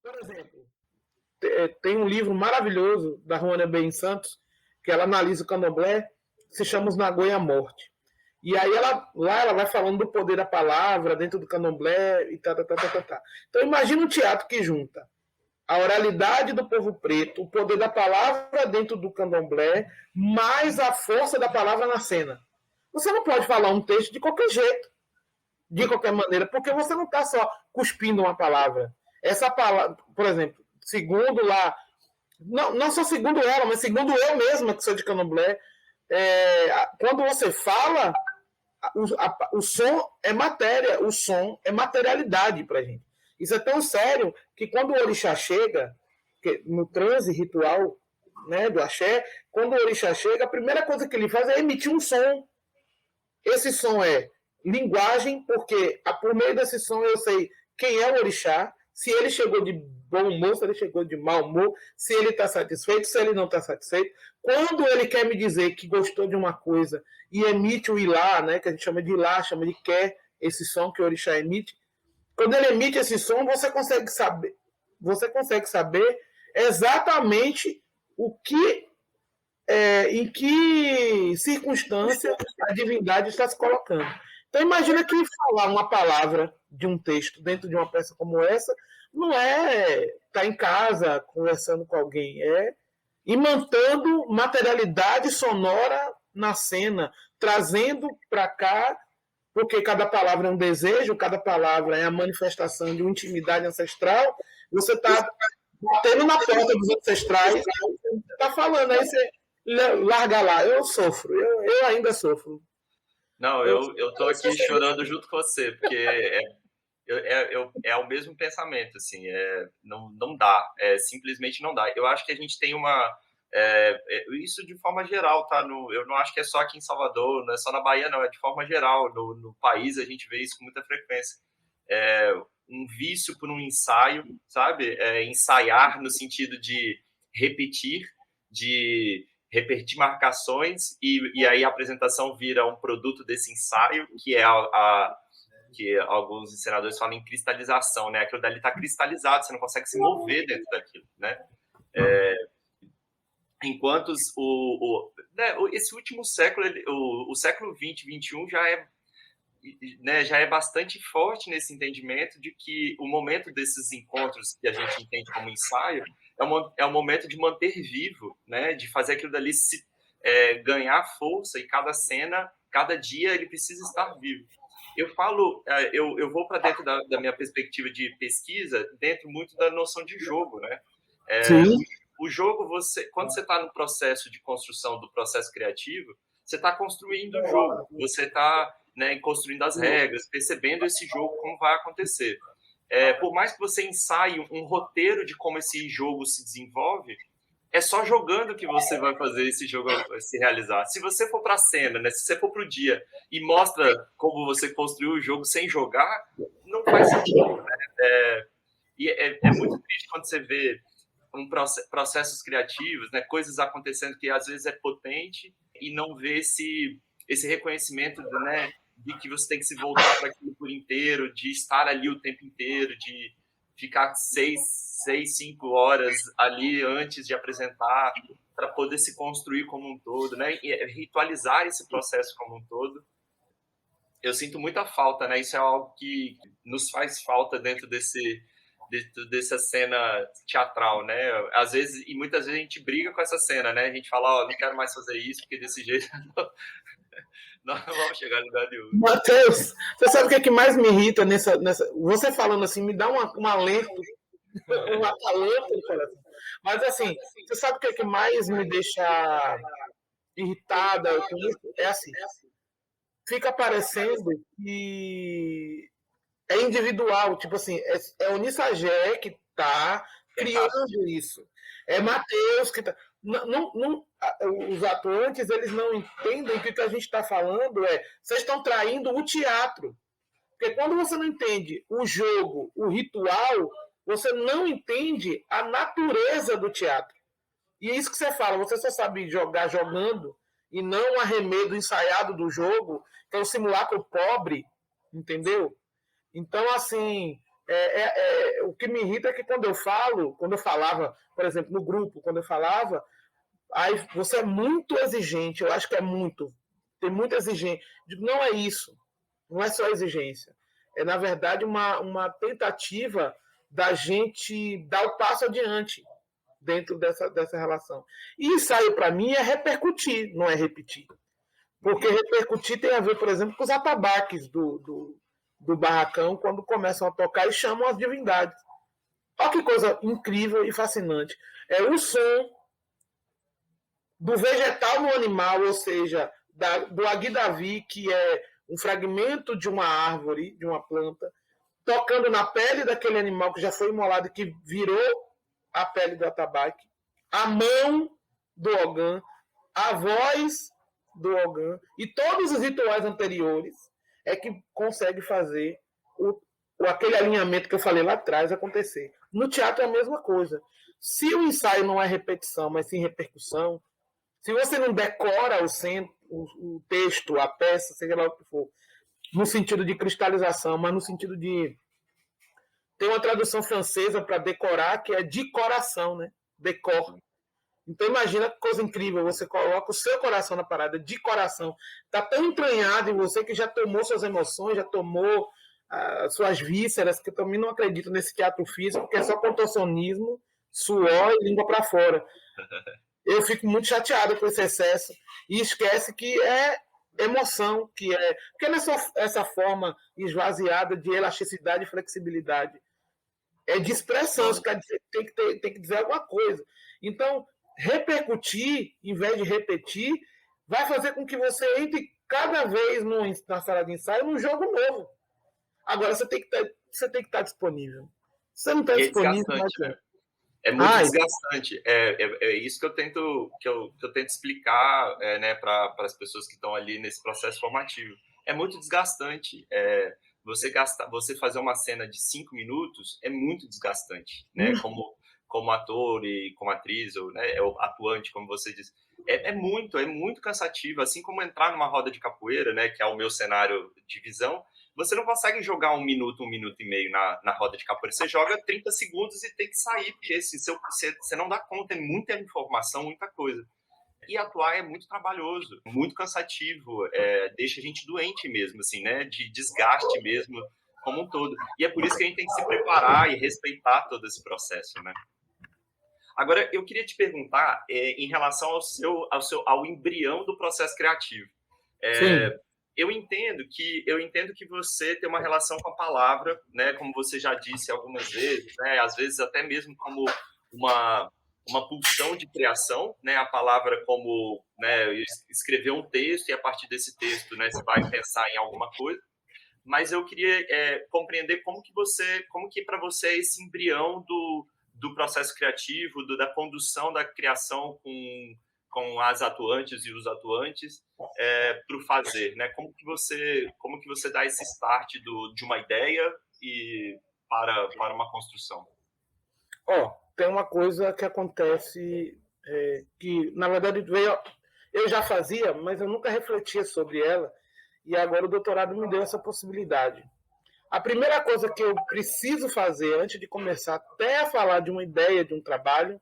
Speaker 2: Por exemplo, tem um livro maravilhoso da Ruana Ben Santos, que ela analisa o candomblé, se chama Os Nagô e a Morte. E aí ela vai falando do poder da palavra dentro do candomblé e tá. Então imagina um teatro que junta a oralidade do povo preto, o poder da palavra dentro do candomblé, mais a força da palavra na cena. Você não pode falar um texto de qualquer jeito, de qualquer maneira, porque você não está só cuspindo uma palavra. Essa palavra, por exemplo, segundo lá, não só segundo ela, mas segundo eu mesma, que sou de candomblé, quando você fala, o som é matéria, o som é materialidade para a gente. Isso é tão sério que quando o orixá chega, no transe ritual, né, do axé, quando o orixá chega, a primeira coisa que ele faz é emitir um som. Esse som é linguagem, porque por meio desse som eu sei quem é o orixá, se ele chegou de bom humor, se ele chegou de mau humor, se ele está satisfeito, se ele não está satisfeito. Quando ele quer me dizer que gostou de uma coisa e emite o ilá, né, que a gente chama de ilá, chama de quer, esse som que o orixá emite, quando ele emite esse som, você consegue saber exatamente o que, em que circunstância a divindade está se colocando. Então, imagina que falar uma palavra de um texto dentro de uma peça como essa não é estar em casa conversando com alguém, é imantando materialidade sonora na cena, trazendo para cá, porque cada palavra é um desejo, cada palavra é a manifestação de uma intimidade ancestral. Você está batendo na porta dos ancestrais, você está falando, aí você larga lá. Eu sofro, eu ainda sofro.
Speaker 1: Não, eu tô aqui chorando junto com você, porque é o mesmo pensamento, assim, não dá, simplesmente não dá. Eu acho que a gente tem isso de forma geral, tá? Eu não acho que é só aqui em Salvador, não é só na Bahia, não, é de forma geral. No país a gente vê isso com muita frequência. Um vício por um ensaio, sabe? Ensaiar no sentido de repetir marcações e aí a apresentação vira um produto desse ensaio, que é que alguns encenadores falam em cristalização, né? Aquilo dali está cristalizado, você não consegue se mover dentro daquilo, né? Enquanto esse último século, o século 20, 21 já é bastante forte nesse entendimento de que o momento desses encontros que a gente entende como ensaio é um momento de manter vivo, né? De fazer aquilo dali ganhar força, e cada cena, cada dia, ele precisa estar vivo. Eu vou para dentro da minha perspectiva de pesquisa, dentro muito da noção de jogo, né? O jogo, quando você está no processo de construção do processo criativo, você está construindo o jogo, você está, né, construindo as regras, percebendo esse jogo, como vai acontecer. Por mais que você ensaie um roteiro de como esse jogo se desenvolve, é só jogando que você vai fazer esse jogo se realizar. Se você for para a cena, né, se você for para o dia e mostra como você construiu o jogo sem jogar, não faz sentido, né? E é muito triste quando você vê processos criativos, né, coisas acontecendo que às vezes é potente e não vê esse reconhecimento, né, de que você tem que se voltar para aquilo por inteiro, de estar ali o tempo inteiro, de ficar 5 horas ali antes de apresentar, para poder se construir como um todo, né, e ritualizar esse processo como um todo. Eu sinto muita falta, né? Isso é algo que nos faz falta dentro dessa cena teatral, né? Às vezes, e muitas vezes a gente briga com essa cena, né? A gente fala, não quero mais fazer isso, porque desse jeito não vamos chegar a lugar nenhum.
Speaker 2: Matheus, você sabe o que mais me irrita nessa... Você falando assim, me dá um alento, um acalento no coração. Mas assim, você sabe o que mais me deixa irritada com isso? É assim, fica parecendo que é individual, tipo assim, é o Nissagé que está criando isso. É Matheus que está... os atuantes, eles não entendem que o que a gente está falando vocês estão traindo o teatro. Porque quando você não entende o jogo, o ritual, você não entende a natureza do teatro. E é isso que você fala, você só sabe jogar jogando e não o arremedo ensaiado do jogo, que é o simulacro pobre, entendeu? Então, assim, o que me irrita é que quando eu falava, por exemplo, no grupo, quando eu falava, aí você é muito exigente, eu acho que tem muita exigência. Não é isso, não é só exigência. É, na verdade, uma tentativa da gente dar o passo adiante dentro dessa relação. E ensaio, para mim, é repercutir, não é repetir. Porque repercutir tem a ver, por exemplo, com os atabaques do barracão, quando começam a tocar e chamam as divindades. Olha que coisa incrível e fascinante. É o som do vegetal no animal, ou seja, do aguidavi, que é um fragmento de uma árvore, de uma planta, tocando na pele daquele animal que já foi imolado e que virou a pele do atabaque, a mão do Ogã, a voz do Ogã e todos os rituais anteriores é que consegue fazer aquele alinhamento que eu falei lá atrás acontecer. No teatro é a mesma coisa. Se o ensaio não é repetição, mas sim repercussão, se você não decora o texto, a peça, seja lá o que for, no sentido de cristalização, mas no sentido de... Tem uma tradução francesa para decorar, que é de coração, né? Decor. Então imagina que coisa incrível, você coloca o seu coração na parada, de coração. Está tão entranhado em você que já tomou suas emoções, já tomou suas vísceras, que eu também não acredito nesse teatro físico, que é só contorcionismo, suor e língua para fora. Eu fico muito chateado com esse excesso e esquece que é emoção, porque não é só essa forma esvaziada de elasticidade e flexibilidade. É de expressão, os caras tem que dizer alguma coisa. Então, repercutir, em vez de repetir, vai fazer com que você entre cada vez na sala de ensaio num jogo novo. Agora, você tem que estar disponível. Você não está disponível,
Speaker 1: mas... É muito desgastante. É isso que eu tento explicar, né, para as pessoas que estão ali nesse processo formativo. É muito desgastante. Você fazer uma cena de 5 minutos é muito desgastante, né? Como ator e como atriz, ou, né, atuante, como você disse. É muito cansativo. Assim como entrar numa roda de capoeira, né, que é o meu cenário de visão, você não consegue jogar 1 minuto e meio na roda de capoeira. Você joga 30 segundos e tem que sair, porque assim, você não dá conta, é muita informação, muita coisa. E atuar é muito trabalhoso, muito cansativo, deixa a gente doente mesmo, assim, né? De desgaste mesmo, como um todo. E é por isso que a gente tem que se preparar e respeitar todo esse processo, né? Agora, eu queria te perguntar em relação ao embrião do processo criativo. Eu entendo que você tem uma relação com a palavra, né? Como você já disse algumas vezes, né? Às vezes até mesmo como uma pulsão de criação, né? A palavra como, né, escrever um texto e a partir desse texto, né, você vai pensar em alguma coisa. Mas eu queria compreender como que para você é esse embrião do processo criativo, da condução da criação com as atuantes e os atuantes para o fazer, né? Como que você dá esse start de uma ideia e para uma construção?
Speaker 2: Tem uma coisa que acontece que, na verdade, eu já fazia, mas eu nunca refletia sobre ela, e agora o doutorado me deu essa possibilidade. A primeira coisa que eu preciso fazer antes de começar até a falar de uma ideia, de um trabalho,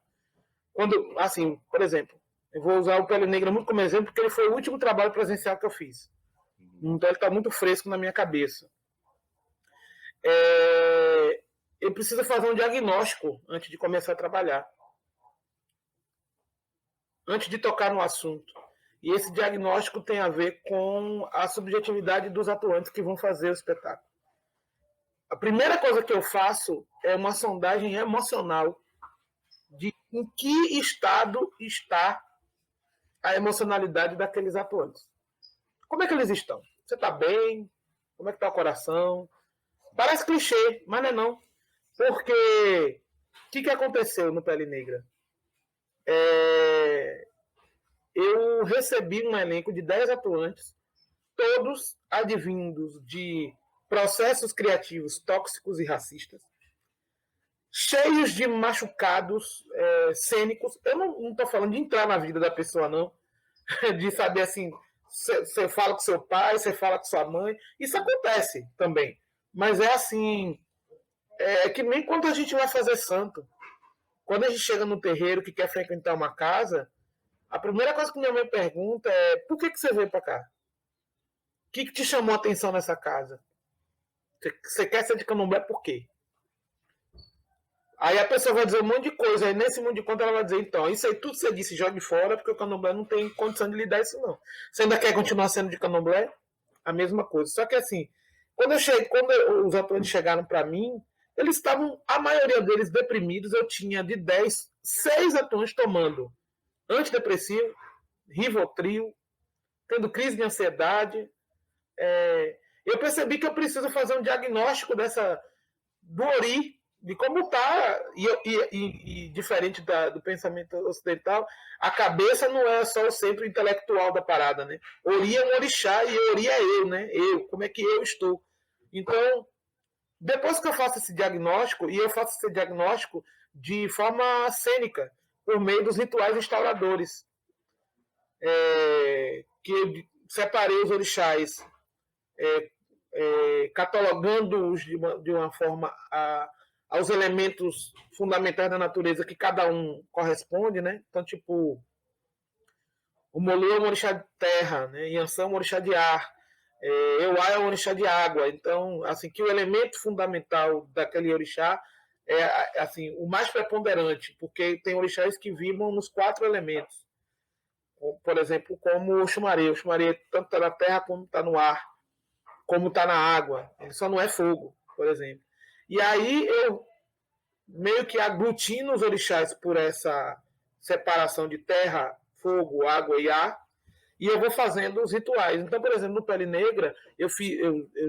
Speaker 2: assim, por exemplo, eu vou usar o Pele Negra muito como exemplo, porque ele foi o último trabalho presencial que eu fiz. Então ele está muito fresco na minha cabeça. Eu preciso fazer um diagnóstico antes de começar a trabalhar. Antes de tocar no assunto. E esse diagnóstico tem a ver com a subjetividade dos atuantes que vão fazer o espetáculo. A primeira coisa que eu faço é uma sondagem emocional de em que estado está a emocionalidade daqueles atuantes. Como é que eles estão? Você está bem? Como é que está o coração? Parece clichê, mas não é não. Porque o que aconteceu no Pele Negra? Eu recebi um elenco de 10 atuantes, todos advindos de processos criativos tóxicos e racistas, cheios de machucados cênicos. Eu não estou falando de entrar na vida da pessoa, não. De saber assim, você fala com seu pai, você fala com sua mãe. Isso acontece também. Mas é assim, é que nem quando a gente vai fazer santo. Quando a gente chega no terreiro que quer frequentar uma casa, a primeira coisa que minha mãe pergunta é: por que você veio para cá? O que te chamou a atenção nessa casa? Você quer ser de candomblé por quê? Aí a pessoa vai dizer um monte de coisa. Aí nesse monte de conta ela vai dizer: então, isso aí tudo que você disse, jogue fora, porque o candomblé não tem condição de lidar isso não. Você ainda quer continuar sendo de candomblé? A mesma coisa. Só que assim, quando os atuantes chegaram para mim, eles estavam, a maioria deles, deprimidos. Eu tinha de 10, 6 atuantes tomando antidepressivo, Rivotril, tendo crise de ansiedade. Eu percebi que eu preciso fazer um diagnóstico do Ori, de como está, e diferente do pensamento ocidental, a cabeça não é só o centro intelectual da parada, né? Ori é um orixá e Ori é eu, né? Eu, como é que eu estou? Então, Depois que eu faço esse diagnóstico, e eu faço esse diagnóstico de forma cênica, por meio dos rituais instauradores, que eu separei os orixás, catalogando-os de uma forma aos elementos fundamentais da natureza que cada um corresponde, né? Então, tipo, o Molu é um orixá de terra, né? Yansan é um orixá de ar, Euá é um orixá de água. Então, assim, que o elemento fundamental daquele orixá é assim, o mais preponderante, porque tem orixás que vibram nos 4 elementos. Por exemplo, como o Xumaré. O Xumaré tanto está na terra como está no ar, como está na água. Ele só não é fogo, por exemplo. E aí eu meio que aglutino os orixás por essa separação de terra, fogo, água e ar, e eu vou fazendo os rituais. Então, por exemplo, no Pele Negra, eu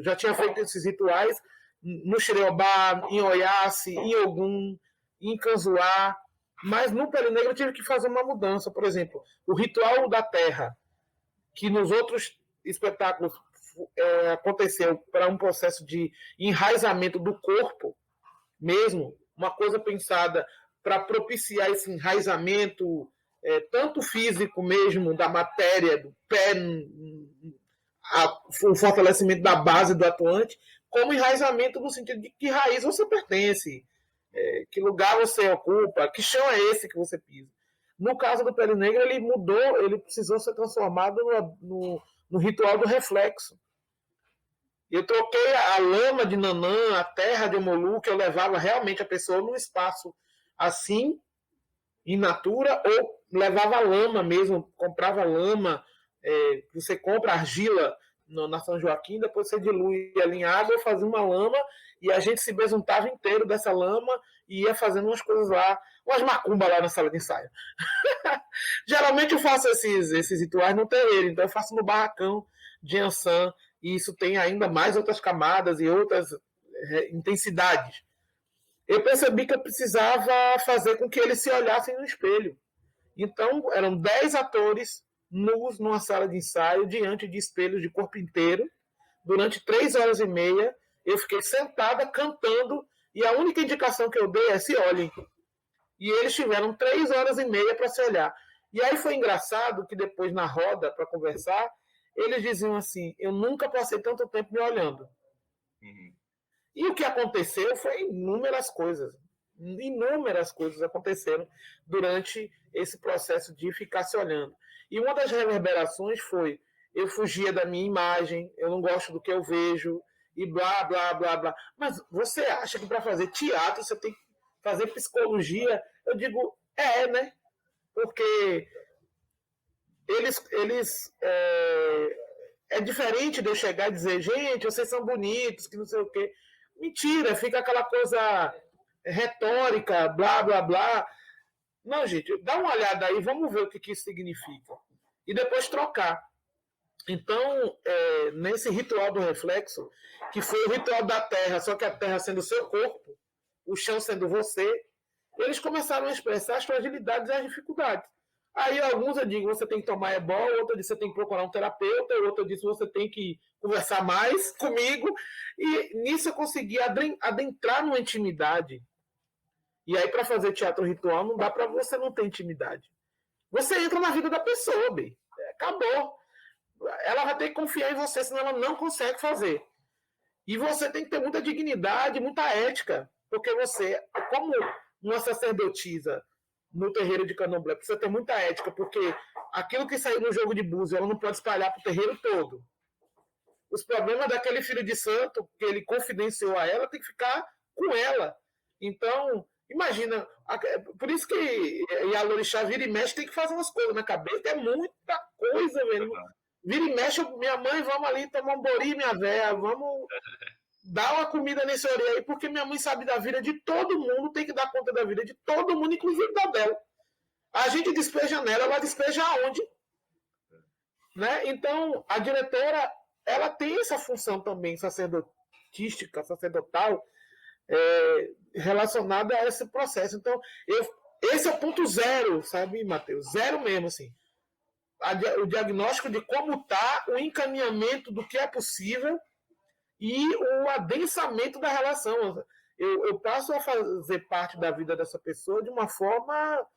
Speaker 2: já tinha feito esses rituais no Xereobá, em Oiace, em Ogum, em Canzuá, mas no Pele Negra eu tive que fazer uma mudança. Por exemplo, o ritual da terra, que nos outros espetáculos aconteceu para um processo de enraizamento do corpo mesmo, uma coisa pensada para propiciar esse enraizamento tanto físico mesmo, da matéria, do pé, o fortalecimento da base do atuante, como enraizamento no sentido de que raiz você pertence, que lugar você ocupa, que chão é esse que você pisa. No caso do Pele Negra, ele mudou, ele precisou ser transformado no ritual do reflexo. Eu troquei a lama de Nanã, a terra de Omolu, que eu levava realmente a pessoa num espaço assim, in natura, ou levava lama mesmo, comprava lama, você compra argila na São Joaquim, depois você dilui ali em água, fazia uma lama, e a gente se besuntava inteiro dessa lama e ia fazendo umas coisas lá, umas macumbas lá na sala de ensaio. Geralmente eu faço esses rituais no terreiro, então eu faço no barracão de Ansan, e isso tem ainda mais outras camadas e outras intensidades. Eu percebi que eu precisava fazer com que eles se olhassem no espelho. Então, eram 10 atores nus numa sala de ensaio, diante de espelhos de corpo inteiro. Durante 3 horas e meia, eu fiquei sentada cantando, e a única indicação que eu dei é se olhem. E eles tiveram 3 horas e meia para se olhar. E aí foi engraçado que depois, na roda, para conversar, eles diziam assim, eu nunca passei tanto tempo me olhando. Uhum. E o que aconteceu foi inúmeras coisas. Inúmeras coisas aconteceram durante esse processo de ficar se olhando. E uma das reverberações foi, eu fugia da minha imagem, eu não gosto do que eu vejo, e blá, blá, blá, blá. Mas você acha que para fazer teatro você tem que fazer psicologia? Eu digo, né? Porque eles é diferente de eu chegar e dizer, gente, vocês são bonitos, que não sei o quê. Mentira, fica aquela coisa retórica, blá, blá, blá. Não, gente, dá uma olhada aí, vamos ver o que isso significa. E depois trocar. Então, nesse ritual do reflexo, que foi o ritual da terra, só que a terra sendo o seu corpo, o chão sendo você, eles começaram a expressar as fragilidades e as dificuldades. Aí alguns eu digo, você tem que tomar ebol, outro eu disse, você tem que procurar um terapeuta, outro eu disse, você tem que conversar mais comigo. E nisso eu consegui adentrar numa intimidade. E aí, para fazer teatro ritual, não dá para você não ter intimidade. Você entra na vida da pessoa, bem. Acabou. Ela vai ter que confiar em você, senão ela não consegue fazer. E você tem que ter muita dignidade, muita ética, porque você, como uma sacerdotisa no terreiro de Candomblé, precisa ter muita ética, porque aquilo que saiu no jogo de búzio, ela não pode espalhar para o terreiro todo. Os problemas daquele filho de santo, que ele confidenciou a ela, tem que ficar com ela. Então, imagina, por isso que Yalorixá vira e mexe, tem que fazer umas coisas na cabeça, é muita coisa, velho. Vira e mexe, minha mãe, vamos ali tomar um bori, minha véia, vamos dar uma comida nesse ori aí, porque minha mãe sabe da vida de todo mundo, tem que dar conta da vida de todo mundo, inclusive da dela. A gente despeja nela, ela despeja aonde? Né? Então, a diretora, ela tem essa função também sacerdotística, sacerdotal, relacionada a esse processo. Então, esse é o ponto zero, sabe, Matheus? Zero mesmo, assim. O diagnóstico de como está, o encaminhamento do que é possível e o adensamento da relação. Eu passo a fazer parte da vida dessa pessoa de uma forma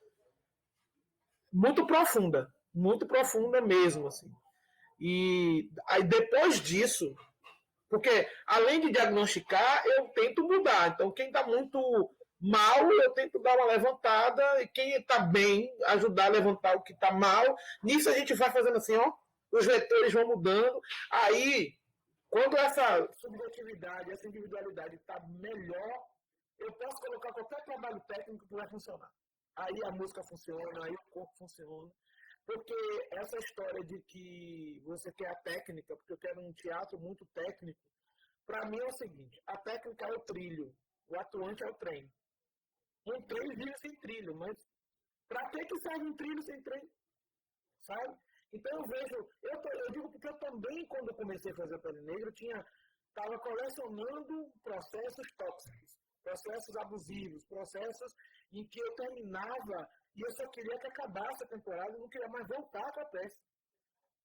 Speaker 2: muito profunda mesmo, assim. E aí depois disso, porque além de diagnosticar, eu tento mudar. Então, quem está muito mal, eu tento dar uma levantada, e quem está bem, ajudar a levantar o que está mal. Nisso a gente vai fazendo assim, ó, os vetores vão mudando. Aí, quando essa subjetividade, essa individualidade está melhor, eu posso colocar qualquer trabalho técnico que vai funcionar. Aí a música funciona, aí o corpo funciona. Porque essa história de que você quer a técnica, porque eu quero um teatro muito técnico, para mim é o seguinte: a técnica é o trilho, o atuante é o trem. Um trem vive sem trilho, mas para que serve um trilho sem trem? Sabe? Então eu vejo, eu digo porque eu também, quando eu comecei a fazer a Pele Negra, estava colecionando processos tóxicos, processos abusivos, processos em que eu terminava e eu só queria que acabasse a temporada, eu não queria mais voltar para a peça.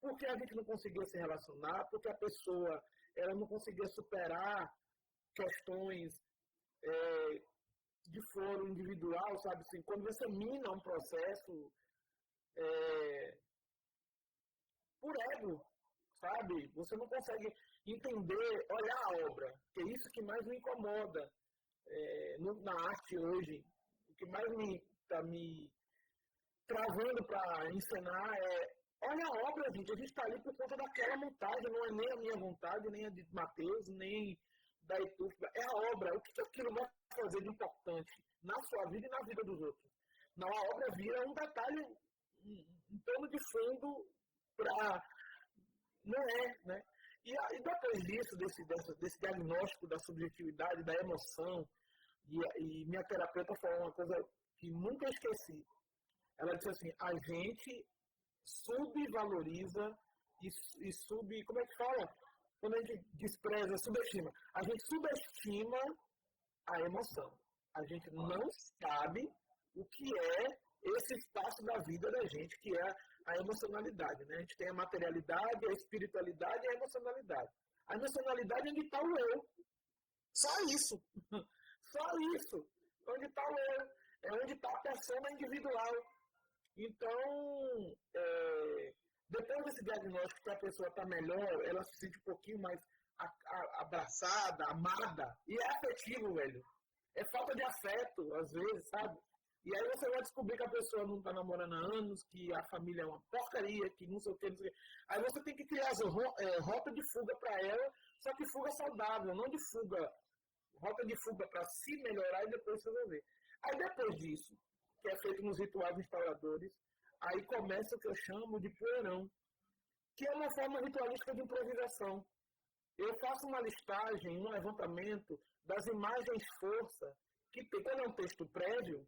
Speaker 2: Porque a gente não conseguia se relacionar, porque a pessoa ela não conseguia superar questões de foro individual, sabe? Assim, quando você mina um processo por ego, sabe? Você não consegue entender, olhar a obra, que é isso que mais me incomoda na arte hoje. O que mais está me travando para encenar olha a obra, gente, a gente está ali por conta daquela montagem, não é nem a minha vontade, nem a de Matheus, nem da Itufba, é a obra. O que aquilo vai fazer de importante na sua vida e na vida dos outros? Não, a obra vira um detalhe, um pano de fundo para... Não é, né? E depois disso, desse diagnóstico da subjetividade, da emoção, e minha terapeuta falou uma coisa que nunca esqueci. Ela disse assim, a gente subvaloriza como é que fala? Quando a gente despreza, subestima. A gente subestima a emoção. A gente não sabe o que é esse espaço da vida da gente, que é a emocionalidade. Né? A gente tem a materialidade, a espiritualidade e a emocionalidade. A emocionalidade é onde está o eu. Só isso. Só isso. Onde está o eu. É onde está a persona individual. Então, depois desse diagnóstico que a pessoa está melhor, ela se sente um pouquinho mais abraçada, amada, e é afetivo, velho. É falta de afeto, às vezes, sabe? E aí você vai descobrir que a pessoa não está namorando há anos, que a família é uma porcaria, que não sei o que, não sei o que. Aí você tem que criar as rota de fuga para ela, só que fuga saudável, não de fuga, rota de fuga para se melhorar e depois resolver. Aí depois disso, que é feito nos rituais instauradores, aí começa o que eu chamo de poeirão, que é uma forma ritualística de improvisação. Eu faço uma listagem, um levantamento das imagens força, que tem, quando é um texto prévio,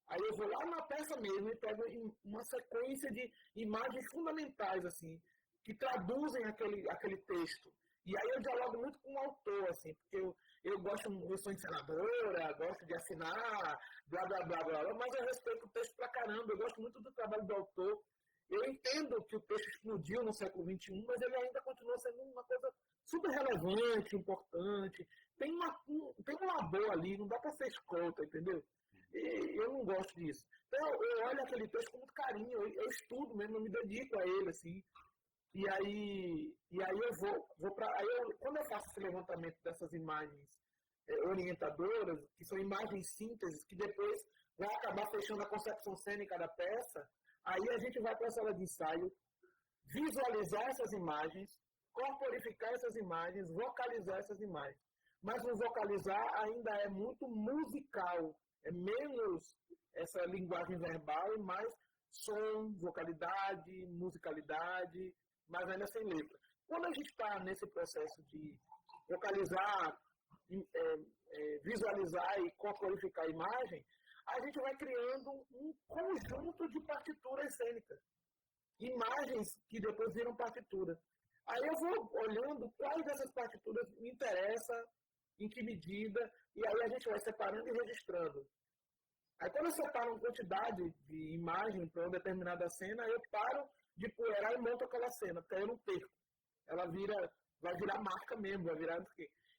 Speaker 2: aí eu vou lá na peça mesmo e pego uma sequência de imagens fundamentais, assim, que traduzem aquele texto. E aí eu dialogo muito com o autor, assim, porque eu sou encenadora, gosto de assinar, blá, blá, blá, blá, mas eu respeito o texto pra caramba, eu gosto muito do trabalho do autor. Eu entendo que o texto explodiu no século XXI, mas ele ainda continua sendo uma coisa super relevante, importante. Tem um labor ali, não dá para ser escrota, entendeu? E eu não gosto disso. Então, eu olho aquele texto com muito carinho, eu estudo mesmo, eu me dedico a ele, assim. E aí eu vou para. Quando eu faço esse levantamento dessas imagens orientadoras, que são imagens sínteses, que depois vai acabar fechando a concepção cênica da peça, aí a gente vai para a sala de ensaio, visualizar essas imagens, corporificar essas imagens, vocalizar essas imagens. Mas o vocalizar ainda é muito musical, é menos essa linguagem verbal e mais som, vocalidade, musicalidade, mas ainda sem letra. Quando a gente está nesse processo de vocalizar, visualizar e corporificar a imagem, a gente vai criando um conjunto de partituras cênicas. Imagens que depois viram partitura. Aí eu vou olhando quais dessas partituras me interessa, em que medida, e aí a gente vai separando e registrando. Aí quando eu separo uma quantidade de imagem para uma determinada cena, eu paro de poeirar e monto aquela cena, porque aí eu não perco. Ela vira vai virar marca mesmo, vai virar...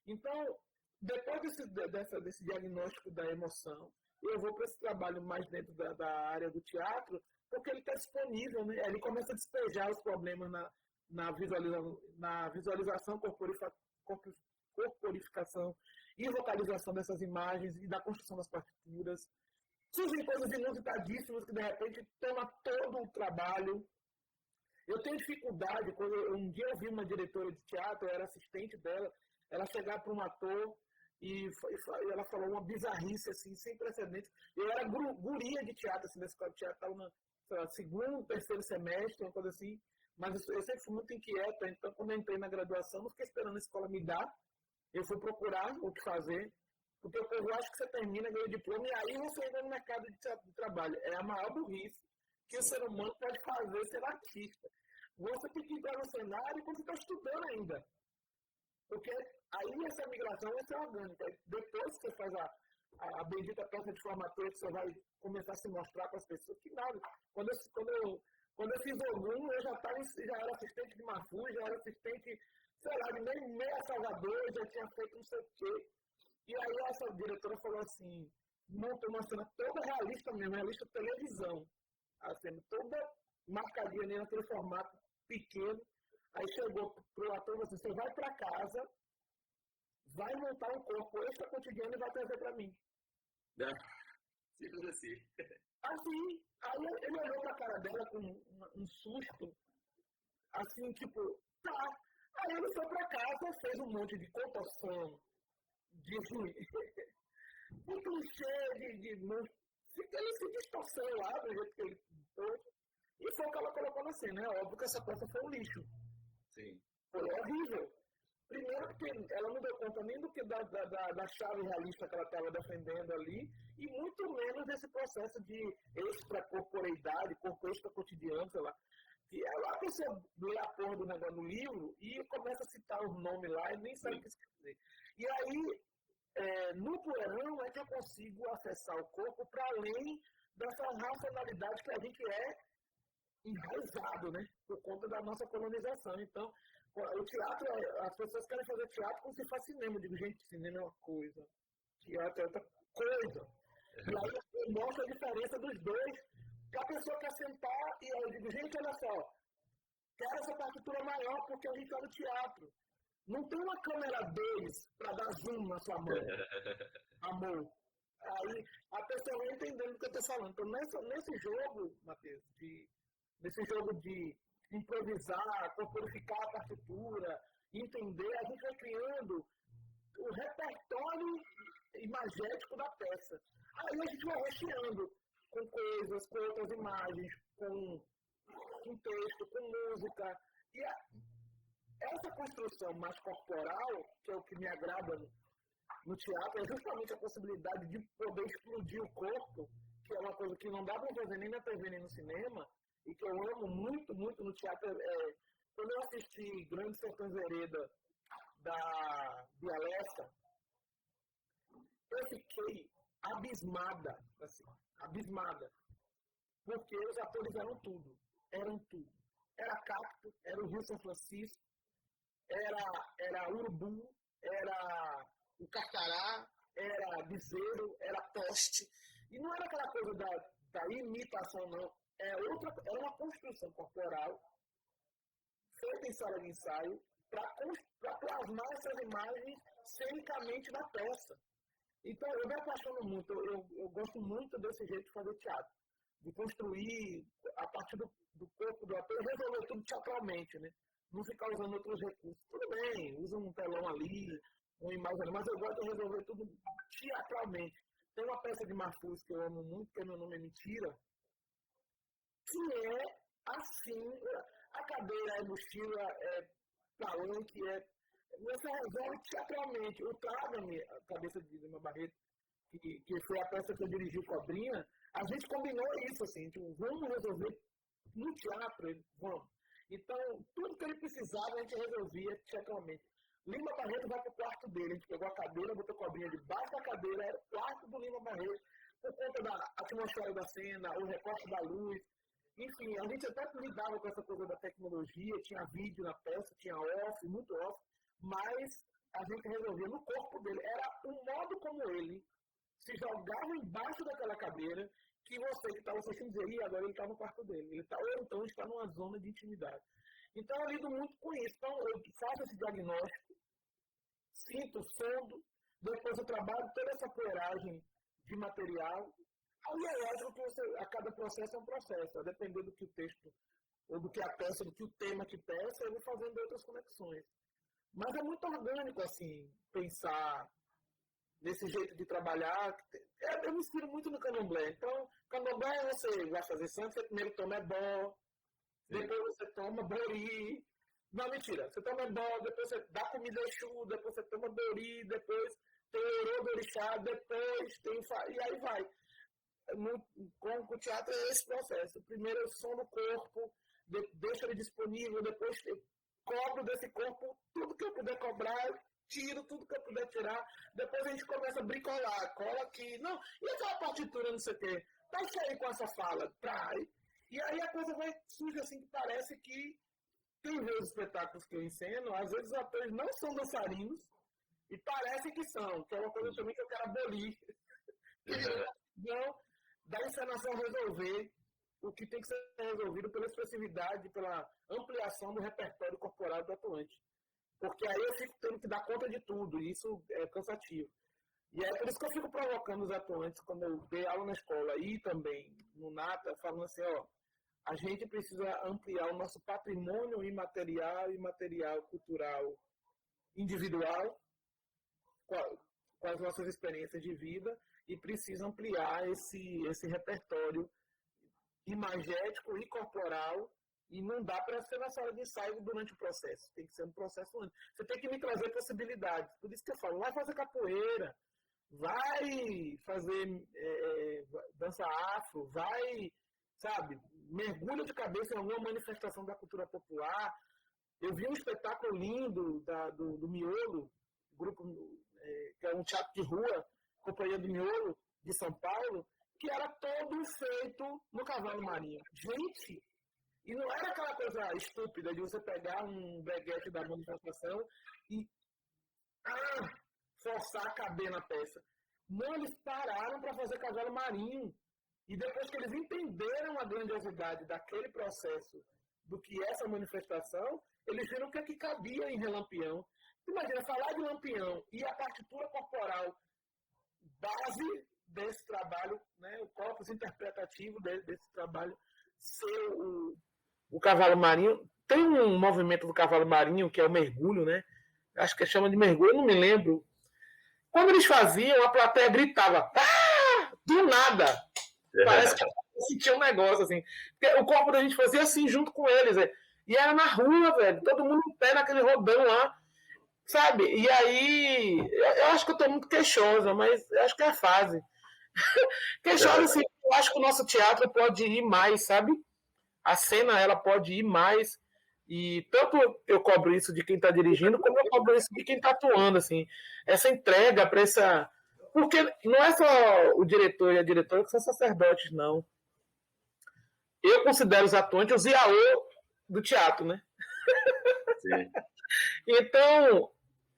Speaker 2: Então, depois desse diagnóstico da emoção, eu vou para esse trabalho mais dentro da área do teatro, porque ele está disponível, né? Ele começa a despejar os problemas na visualização, corporificação e vocalização dessas imagens e da construção das partituras. Surgem coisas inusitadíssimas que, de repente, toma todo o trabalho. Eu tenho dificuldade, um dia eu vi uma diretora de teatro, eu era assistente dela, ela chegar para um ator e ela falou uma bizarrice, assim, sem precedentes. Eu era guria de teatro, assim, na escola de teatro, estava no segundo, terceiro semestre, uma coisa assim, mas eu sempre fui muito inquieta, então quando eu entrei na graduação, não fiquei esperando a escola me dar, eu fui procurar o que fazer, porque o povo acha que você termina, ganha o diploma, e aí você entra no mercado de trabalho. É a maior burrice que o ser humano pode fazer ser artista. Você tem que entrar no cenário quando você está estudando ainda. Porque aí essa migração vai ser orgânica. Depois que você faz a bendita peça de formatura, que você vai começar a se mostrar para as pessoas, que nada. Quando eu fiz Ogum, eu já era assistente de Mafuz, já era assistente, sei lá, de meia Salvador, já tinha feito não sei o quê. E aí essa diretora falou assim, montou uma cena toda realista mesmo, realista de televisão. A cena toda marcadinha ali naquele formato pequeno. Aí chegou pro ator e falou assim, você vai para casa, vai montar um corpo extra cotidiano e vai trazer para mim.
Speaker 1: Simples assim.
Speaker 2: Assim, aí ele olhou pra cara dela com um susto, assim, tipo, tá. Aí ele foi pra casa, fez um monte de contorção, de clichê, ele se distorceu lá do jeito que ele pôs, e foi o que ela colocou na cena. É óbvio que essa peça foi um lixo.
Speaker 1: Sim.
Speaker 2: Foi horrível. Primeiro porque ela não deu conta nem do que da chave realista que ela estava defendendo ali, e muito menos desse processo de extracorporeidade, corpo extra-cotidiano, sei lá. Que a pessoa lê a porra do negócio no livro e começa a citar os nomes lá e nem sabe o que isso quer dizer. E aí, no Poeirão é que eu consigo acessar o corpo para além dessa racionalidade que a gente é enraizado, né? Por conta da nossa colonização. Então, o teatro, as pessoas querem fazer teatro como se fosse cinema. Eu digo, gente, cinema é uma coisa, teatro é outra coisa. E aí eu mostro a diferença dos dois, que a pessoa quer sentar e eu digo, gente, olha só, quero essa partitura maior porque a gente está no teatro. Não tem uma câmera 2 para dar zoom na sua mão, amor. Aí a pessoa vai entendendo o que eu estou falando. Então, nesse jogo, Matheus, nesse jogo de improvisar, corporificar a partitura, entender, a gente vai criando o repertório imagético da peça. Aí a gente vai recheando com coisas, com outras imagens, com texto, com música. E essa construção mais corporal, que é o que me agrada no teatro, é justamente a possibilidade de poder explodir o corpo, que é uma coisa que não dá para fazer nem na TV nem no cinema, e que eu amo muito, muito no teatro. Quando eu assisti Grande Sertões Veredas da Bia Lessa, eu fiquei abismada, assim, abismada, porque os atores eram tudo. Era Cacto, era o Rio São Francisco, era Urubu, era o Carcará, era Bizeiro, era Poste. E não era aquela coisa da imitação, não. Era uma construção corporal feita em sala de ensaio para plasmar essas imagens cenicamente na peça. Então, eu me apaixono muito, eu gosto muito desse jeito de fazer teatro, de construir a partir do corpo do ator, resolver tudo teatralmente, né? Não ficar usando outros recursos. Tudo bem, usa um telão ali, uma imagem ali, mas eu gosto de resolver tudo teatralmente. Tem uma peça de Marfuz que eu amo muito, que é Meu Nome é Mentira, que é assim, a cadeira é mochila, é palanque, você resolve teatralmente. O Traga-me, a cabeça de Lima Barreto, que foi a peça que eu dirigi o Cobrinha, a gente combinou isso, assim, tipo, vamos resolver no teatro, vamos. Então, tudo que ele precisava, a gente resolvia teatralmente. Lima Barreto vai para o quarto dele, a gente pegou a cadeira, botou a Cobrinha debaixo da cadeira, era o quarto do Lima Barreto, por conta da atmosfera da cena, o recorte da luz. Enfim, a gente até lidava com essa coisa da tecnologia, tinha vídeo na peça, tinha off, muito off. mas a gente resolvia no corpo dele. Era o modo como ele se jogava embaixo daquela cadeira que você que estava assistindo dizia, e agora ele está no quarto dele. Ou então está numa zona de intimidade. Então eu lido muito com isso. Então eu faço esse diagnóstico, sinto, sondo, depois eu trabalho toda essa poeiragem de material. Aí é lógico que a cada processo é um processo, a depender do que o texto, ou do que a peça, do que o tema que peça, eu vou fazendo outras conexões. Mas é muito orgânico, assim, pensar nesse jeito de trabalhar. Eu me inspiro muito no candomblé. Então, candomblé você vai fazer santo, você primeiro toma ebó, depois você toma bori. Não, mentira. Você toma ebó, depois você dá comida Exu, depois você toma bori, depois tem orô do orixá, depois tem... E aí vai. Com o teatro é esse processo. Primeiro eu som no corpo, deixo ele disponível, depois eu cobro desse corpo tudo que eu puder cobrar, tiro tudo que eu puder tirar, depois a gente começa a bricolar, cola aqui, não, e aquela partitura, não sei o quê, deixa aí com essa fala, trai. E aí a coisa vai surge assim que parece que quem vê os espetáculos que eu ensino, às vezes os atores não são dançarinos, e parece que são, que é uma coisa também que eu quero abolir. Não, da encenação resolver o que tem que ser resolvido pela expressividade, pela ampliação do repertório corporal do atuante. Porque aí eu fico tendo que dar conta de tudo, e isso é cansativo. E é por isso que eu fico provocando os atuantes, quando eu dei aula na escola e também no NATA, falando assim, ó, a gente precisa ampliar o nosso patrimônio imaterial e material cultural individual com as nossas experiências de vida e precisa ampliar esse repertório imagético e corporal, e não dá para ser na sala de ensaio durante o processo, tem que ser um processo antes. Você tem que me trazer possibilidades, por isso que eu falo, vai fazer capoeira, vai fazer dança afro, vai, sabe, mergulha de cabeça em alguma manifestação da cultura popular. Eu vi um espetáculo lindo do Miolo, grupo, que é um teatro de rua, Companhia do Miolo, de São Paulo, que era todo feito no cavalo marinho. Gente, e não era aquela coisa estúpida de você pegar um breguete da manifestação e forçar a caber na peça. Não, eles pararam para fazer cavalo marinho. E depois que eles entenderam a grandiosidade daquele processo, do que essa manifestação, eles viram o que é que cabia em Relampião. Imagina, falar de Lampião e a partitura corporal base desse trabalho, né, o corpus interpretativo desse trabalho, ser o cavalo marinho. Tem um movimento do cavalo marinho que é o mergulho, né? Acho que chama de mergulho, eu não me lembro. Quando eles faziam, a plateia gritava, do nada. Parece que sentia um negócio assim. Porque o corpo da gente fazia assim junto com eles. E era na rua, velho. Todo mundo em pé naquele rodão lá. Sabe? E aí, eu acho que eu tô muito queixosa, mas eu acho que é a fase. Queixosa, assim, eu acho que o nosso teatro pode ir mais, sabe? A cena, ela pode ir mais. E tanto eu cobro isso de quem está dirigindo, como eu cobro isso de quem está atuando, assim. Essa entrega para essa... Porque não é só o diretor e a diretora que são sacerdotes, não. Eu considero os atuantes os iaô do teatro, né?
Speaker 1: Sim.
Speaker 2: Então,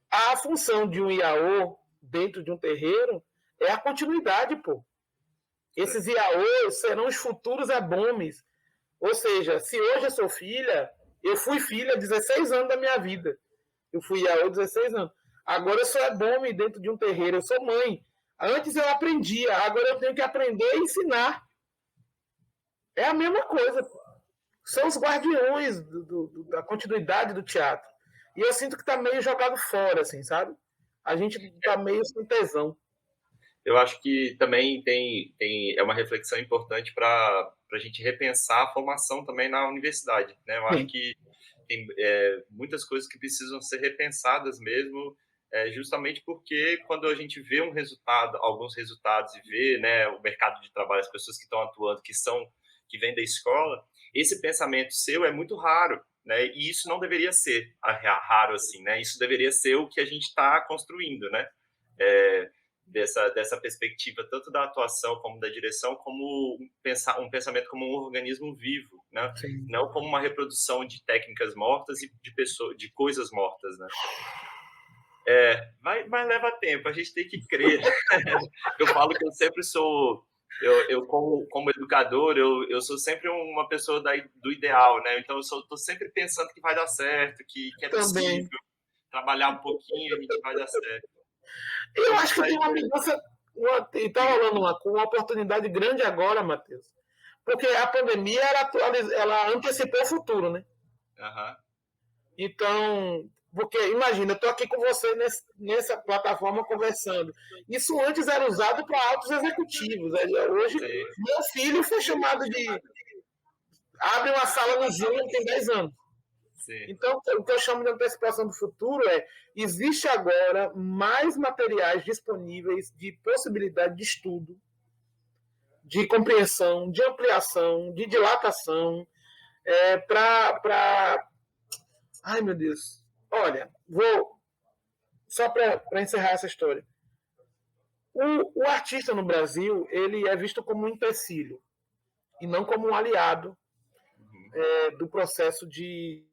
Speaker 2: a função de um iaô dentro de um terreiro é a continuidade, pô. Esses iaôs serão os futuros abomes. Ou seja, se hoje eu sou filha, eu fui filha 16 anos da minha vida. Eu fui iaô 16 anos. Agora eu sou abome dentro de um terreiro, eu sou mãe. Antes eu aprendia, agora eu tenho que aprender e ensinar. É a mesma coisa, pô. São os guardiões da continuidade do teatro. E eu sinto que está meio jogado fora, assim, sabe? A gente está meio sem tesão.
Speaker 1: Eu acho que também é uma reflexão importante para a gente repensar a formação também na universidade, né? Eu acho que tem muitas coisas que precisam ser repensadas mesmo, justamente porque quando a gente vê alguns resultados e vê, né, o mercado de trabalho, as pessoas que estão atuando, que vêm da escola, esse pensamento seu é muito raro, né? E isso não deveria ser raro assim, né? Isso deveria ser o que a gente está construindo, né? Dessa perspectiva tanto da atuação como da direção, como um pensamento como um organismo vivo, né? Não como uma reprodução de técnicas mortas e de coisas mortas, né? Mas leva tempo, a gente tem que crer. Eu falo que eu sempre sou... Eu como educador, eu sou sempre uma pessoa do ideal, né? Então, eu estou sempre pensando que vai dar certo, que é possível. Trabalhar um pouquinho, a gente vai dar certo.
Speaker 2: Eu acho que tem uma mudança... Está rolando uma oportunidade grande agora, Matheus. Porque a pandemia ela antecipou o futuro, né?
Speaker 1: Uhum.
Speaker 2: Então... Porque, imagina, eu estou aqui com você nessa plataforma conversando. Isso antes era usado para altos executivos. Hoje, meu filho foi chamado de... Abre uma sala no Zoom, tem 10 anos. Sim. Então, o que eu chamo de antecipação do futuro existe agora mais materiais disponíveis de possibilidade de estudo, de compreensão, de ampliação, de dilatação, para... Ai, meu Deus. Olha, só para encerrar essa história. O artista no Brasil, ele é visto como um empecilho e não como um aliado do processo de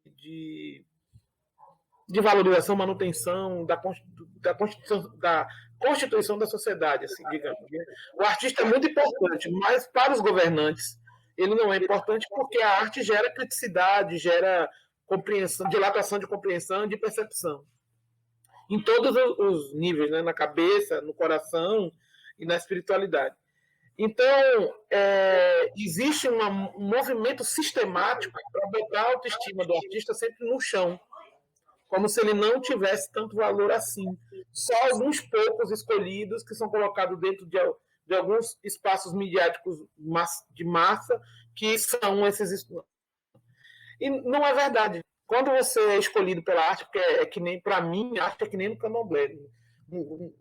Speaker 2: valorização, manutenção da constituição da sociedade, assim, digamos. O artista é muito importante, mas para os governantes ele não é importante porque a arte gera criticidade, gera compreensão, dilatação de compreensão, de percepção. Em todos os níveis, né? Na cabeça, no coração e na espiritualidade. Então, existe um movimento sistemático para botar a autoestima do artista sempre no chão, como se ele não tivesse tanto valor assim. Só alguns poucos escolhidos que são colocados dentro de alguns espaços midiáticos de massa, que são esses... E não é verdade. Quando você é escolhido pela arte, porque é que nem, para mim, a arte é que nem no candomblé.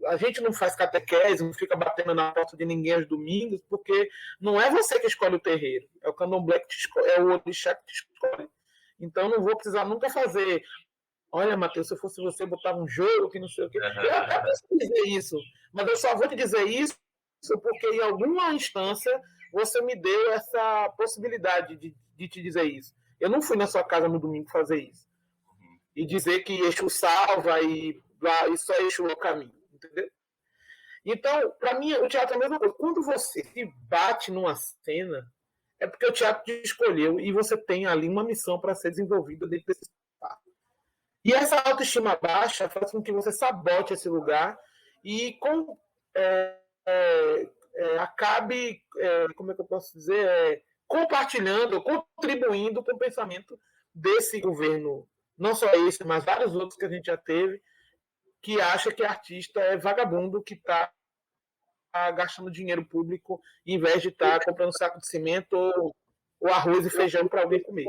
Speaker 2: A gente não faz catequese, não fica batendo na porta de ninguém aos domingos, porque não é você que escolhe o terreiro, é o candomblé que te escolhe, é o orixá que te escolhe. Então, não vou precisar nunca fazer... Olha, Matheus, se eu fosse você, botava um jogo que não sei o quê. Eu até preciso dizer isso, mas eu só vou te dizer isso porque em alguma instância você me deu essa possibilidade de te dizer isso. Eu não fui na sua casa no domingo fazer isso. E dizer que Exu salva e só Exu é o caminho. Entendeu? Então, para mim, o teatro é a mesma coisa. Quando você se bate numa cena, é porque o teatro te escolheu e você tem ali uma missão para ser desenvolvida dentro desse espaço. E essa autoestima baixa faz com que você sabote esse lugar e acabe, como é que eu posso dizer, compartilhando, contribuindo com o pensamento desse governo, não só esse, mas vários outros que a gente já teve, que acha que artista é vagabundo, que está gastando dinheiro público em vez de estar comprando saco de cimento ou arroz e feijão para alguém comer.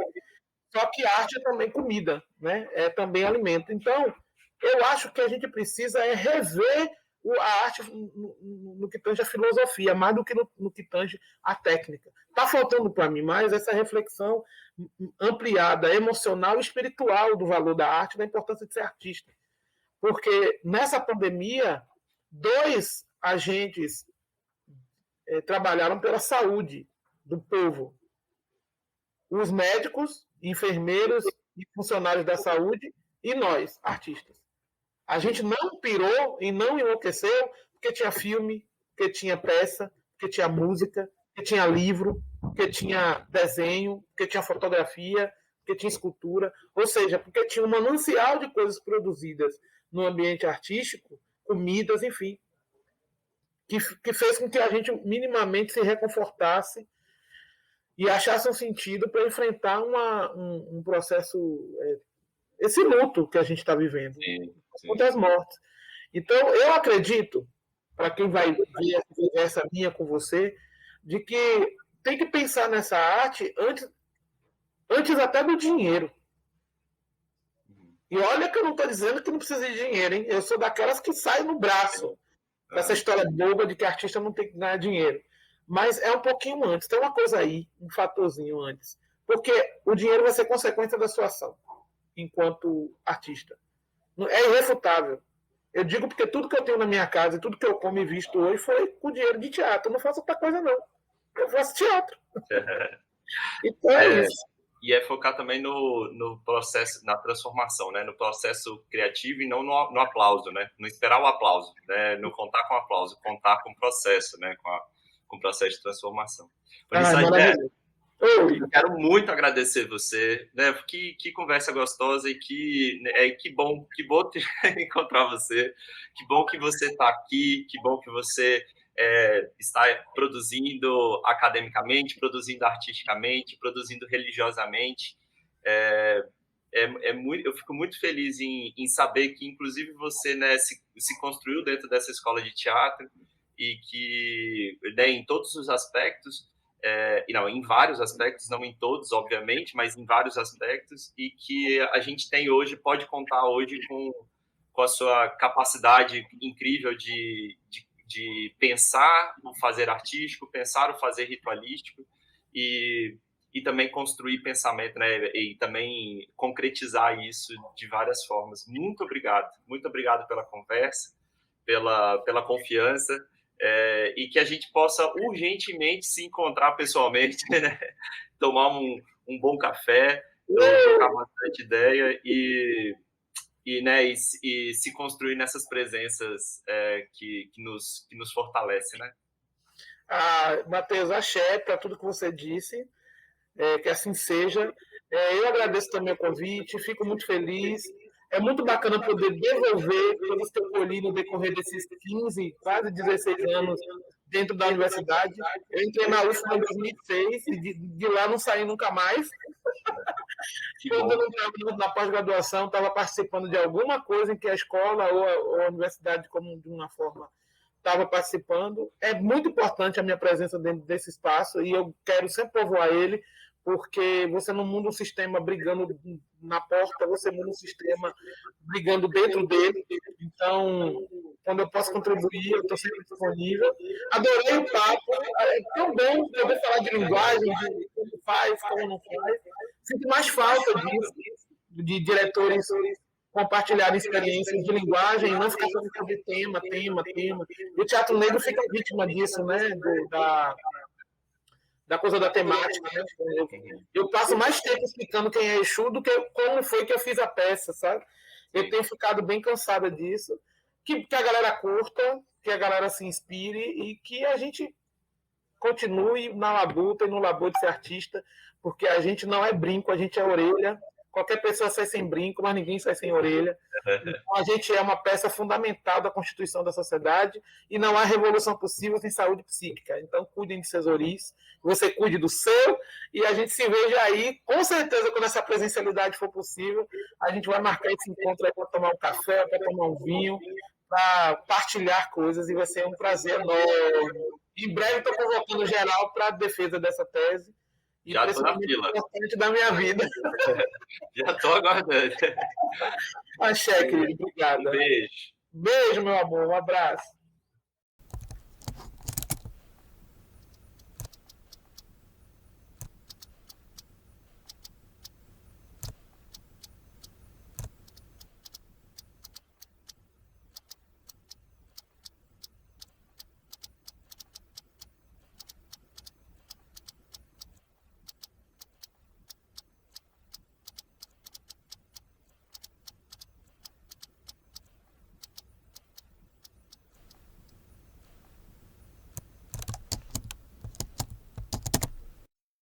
Speaker 2: Só que arte é também comida, né? É também alimento. Então, eu acho que a gente precisa rever a arte no que tange a filosofia, mais do que no que tange a técnica. Está faltando para mim mais essa reflexão ampliada, emocional e espiritual do valor da arte, da importância de ser artista. Porque nessa pandemia, 2 agentes trabalharam pela saúde do povo. Os médicos, enfermeiros e funcionários da saúde e nós, artistas. A gente não pirou e não enlouqueceu porque tinha filme, porque tinha peça, porque tinha música, porque tinha livro, porque tinha desenho, porque tinha fotografia, porque tinha escultura, ou seja, porque tinha um manancial de coisas produzidas no ambiente artístico, comidas, enfim, que fez com que a gente minimamente se reconfortasse e achasse um sentido para enfrentar um processo, esse luto que a gente está vivendo, contra as mortes. Então, eu acredito, para quem vai ver essa minha com você, de que tem que pensar nessa arte antes até do dinheiro. E olha que eu não estou dizendo que não precisa de dinheiro, hein? Eu sou daquelas que saem no braço dessa história boba de que artista não tem que ganhar dinheiro. Mas é um pouquinho antes. Tem uma coisa aí, um fatorzinho antes. Porque o dinheiro vai ser consequência da sua ação, enquanto artista. É irrefutável. Eu digo porque tudo que eu tenho na minha casa e tudo que eu como e visto hoje foi com dinheiro de teatro. Eu não faço outra coisa, não. Eu faço teatro. Então é isso.
Speaker 1: E é focar também no processo, na transformação, né? No processo criativo e não no aplauso, né? Não esperar o aplauso, né? Não contar com o aplauso, contar com o processo, né? Com o processo de transformação. Por isso, eu quero muito agradecer você, né? Que conversa gostosa e que bom encontrar você. Que bom que você está aqui, que bom que você está produzindo academicamente, produzindo artisticamente, produzindo religiosamente. Eu fico muito feliz em saber que, inclusive, você, né, se construiu dentro dessa escola de teatro e que, né, em todos os aspectos, em vários aspectos, não em todos, obviamente, mas em vários aspectos, e que a gente pode contar hoje com a sua capacidade incrível de pensar o fazer artístico, pensar o fazer ritualístico e também construir pensamento, né? E também concretizar isso de várias formas. Muito obrigado pela conversa, pela confiança, e que a gente possa urgentemente se encontrar pessoalmente, né? Tomar um bom café, trocar bastante ideia e se construir nessas presenças que nos fortalecem, né?
Speaker 2: Matheus, axé para tudo que você disse, que assim seja. Eu agradeço também o convite, fico muito feliz. É muito bacana poder devolver coisas que eu colhi no decorrer desses 15, quase 16 anos dentro da universidade. Eu entrei na UFMA em 2006 e de lá não saí nunca mais. Quando eu não estava na pós-graduação, estava participando de alguma coisa em que a escola ou a universidade, como de uma forma, estava participando. É muito importante a minha presença dentro desse espaço e eu quero sempre povoar ele, porque você não muda um sistema brigando na porta, você muda um sistema brigando dentro dele. Então, quando eu posso contribuir, eu estou sempre disponível. Adorei o papo. É tão bom poder falar de linguagem, de como faz, como não faz. Sinto mais falta disso, de diretores compartilhar experiências de linguagem, não ficar só sobre tema. E o teatro negro fica vítima disso, né? Da coisa da temática. Né? Eu passo mais tempo explicando quem é Exu do que como foi que eu fiz a peça, sabe? Eu tenho ficado bem cansada disso. Que a galera curta, que a galera se inspire e que a gente continue na labuta e no labor de ser artista, porque a gente não é brinco, a gente é orelha. Qualquer pessoa sai sem brinco, mas ninguém sai sem orelha. Então, a gente é uma peça fundamental da constituição da sociedade e não há revolução possível sem saúde psíquica. Então, cuidem de seus oris, você cuide do seu e a gente se veja aí. Com certeza, quando essa presencialidade for possível, a gente vai marcar esse encontro aí para tomar um café, para tomar um vinho, para partilhar coisas e vai ser um prazer enorme. Em breve, estou convocando geral para a defesa dessa tese. E
Speaker 1: já estou na fila.
Speaker 2: Importante da minha vida.
Speaker 1: Já estou aguardando.
Speaker 2: Axé, querido. Obrigado.
Speaker 1: Um beijo.
Speaker 2: Beijo, meu amor. Um abraço.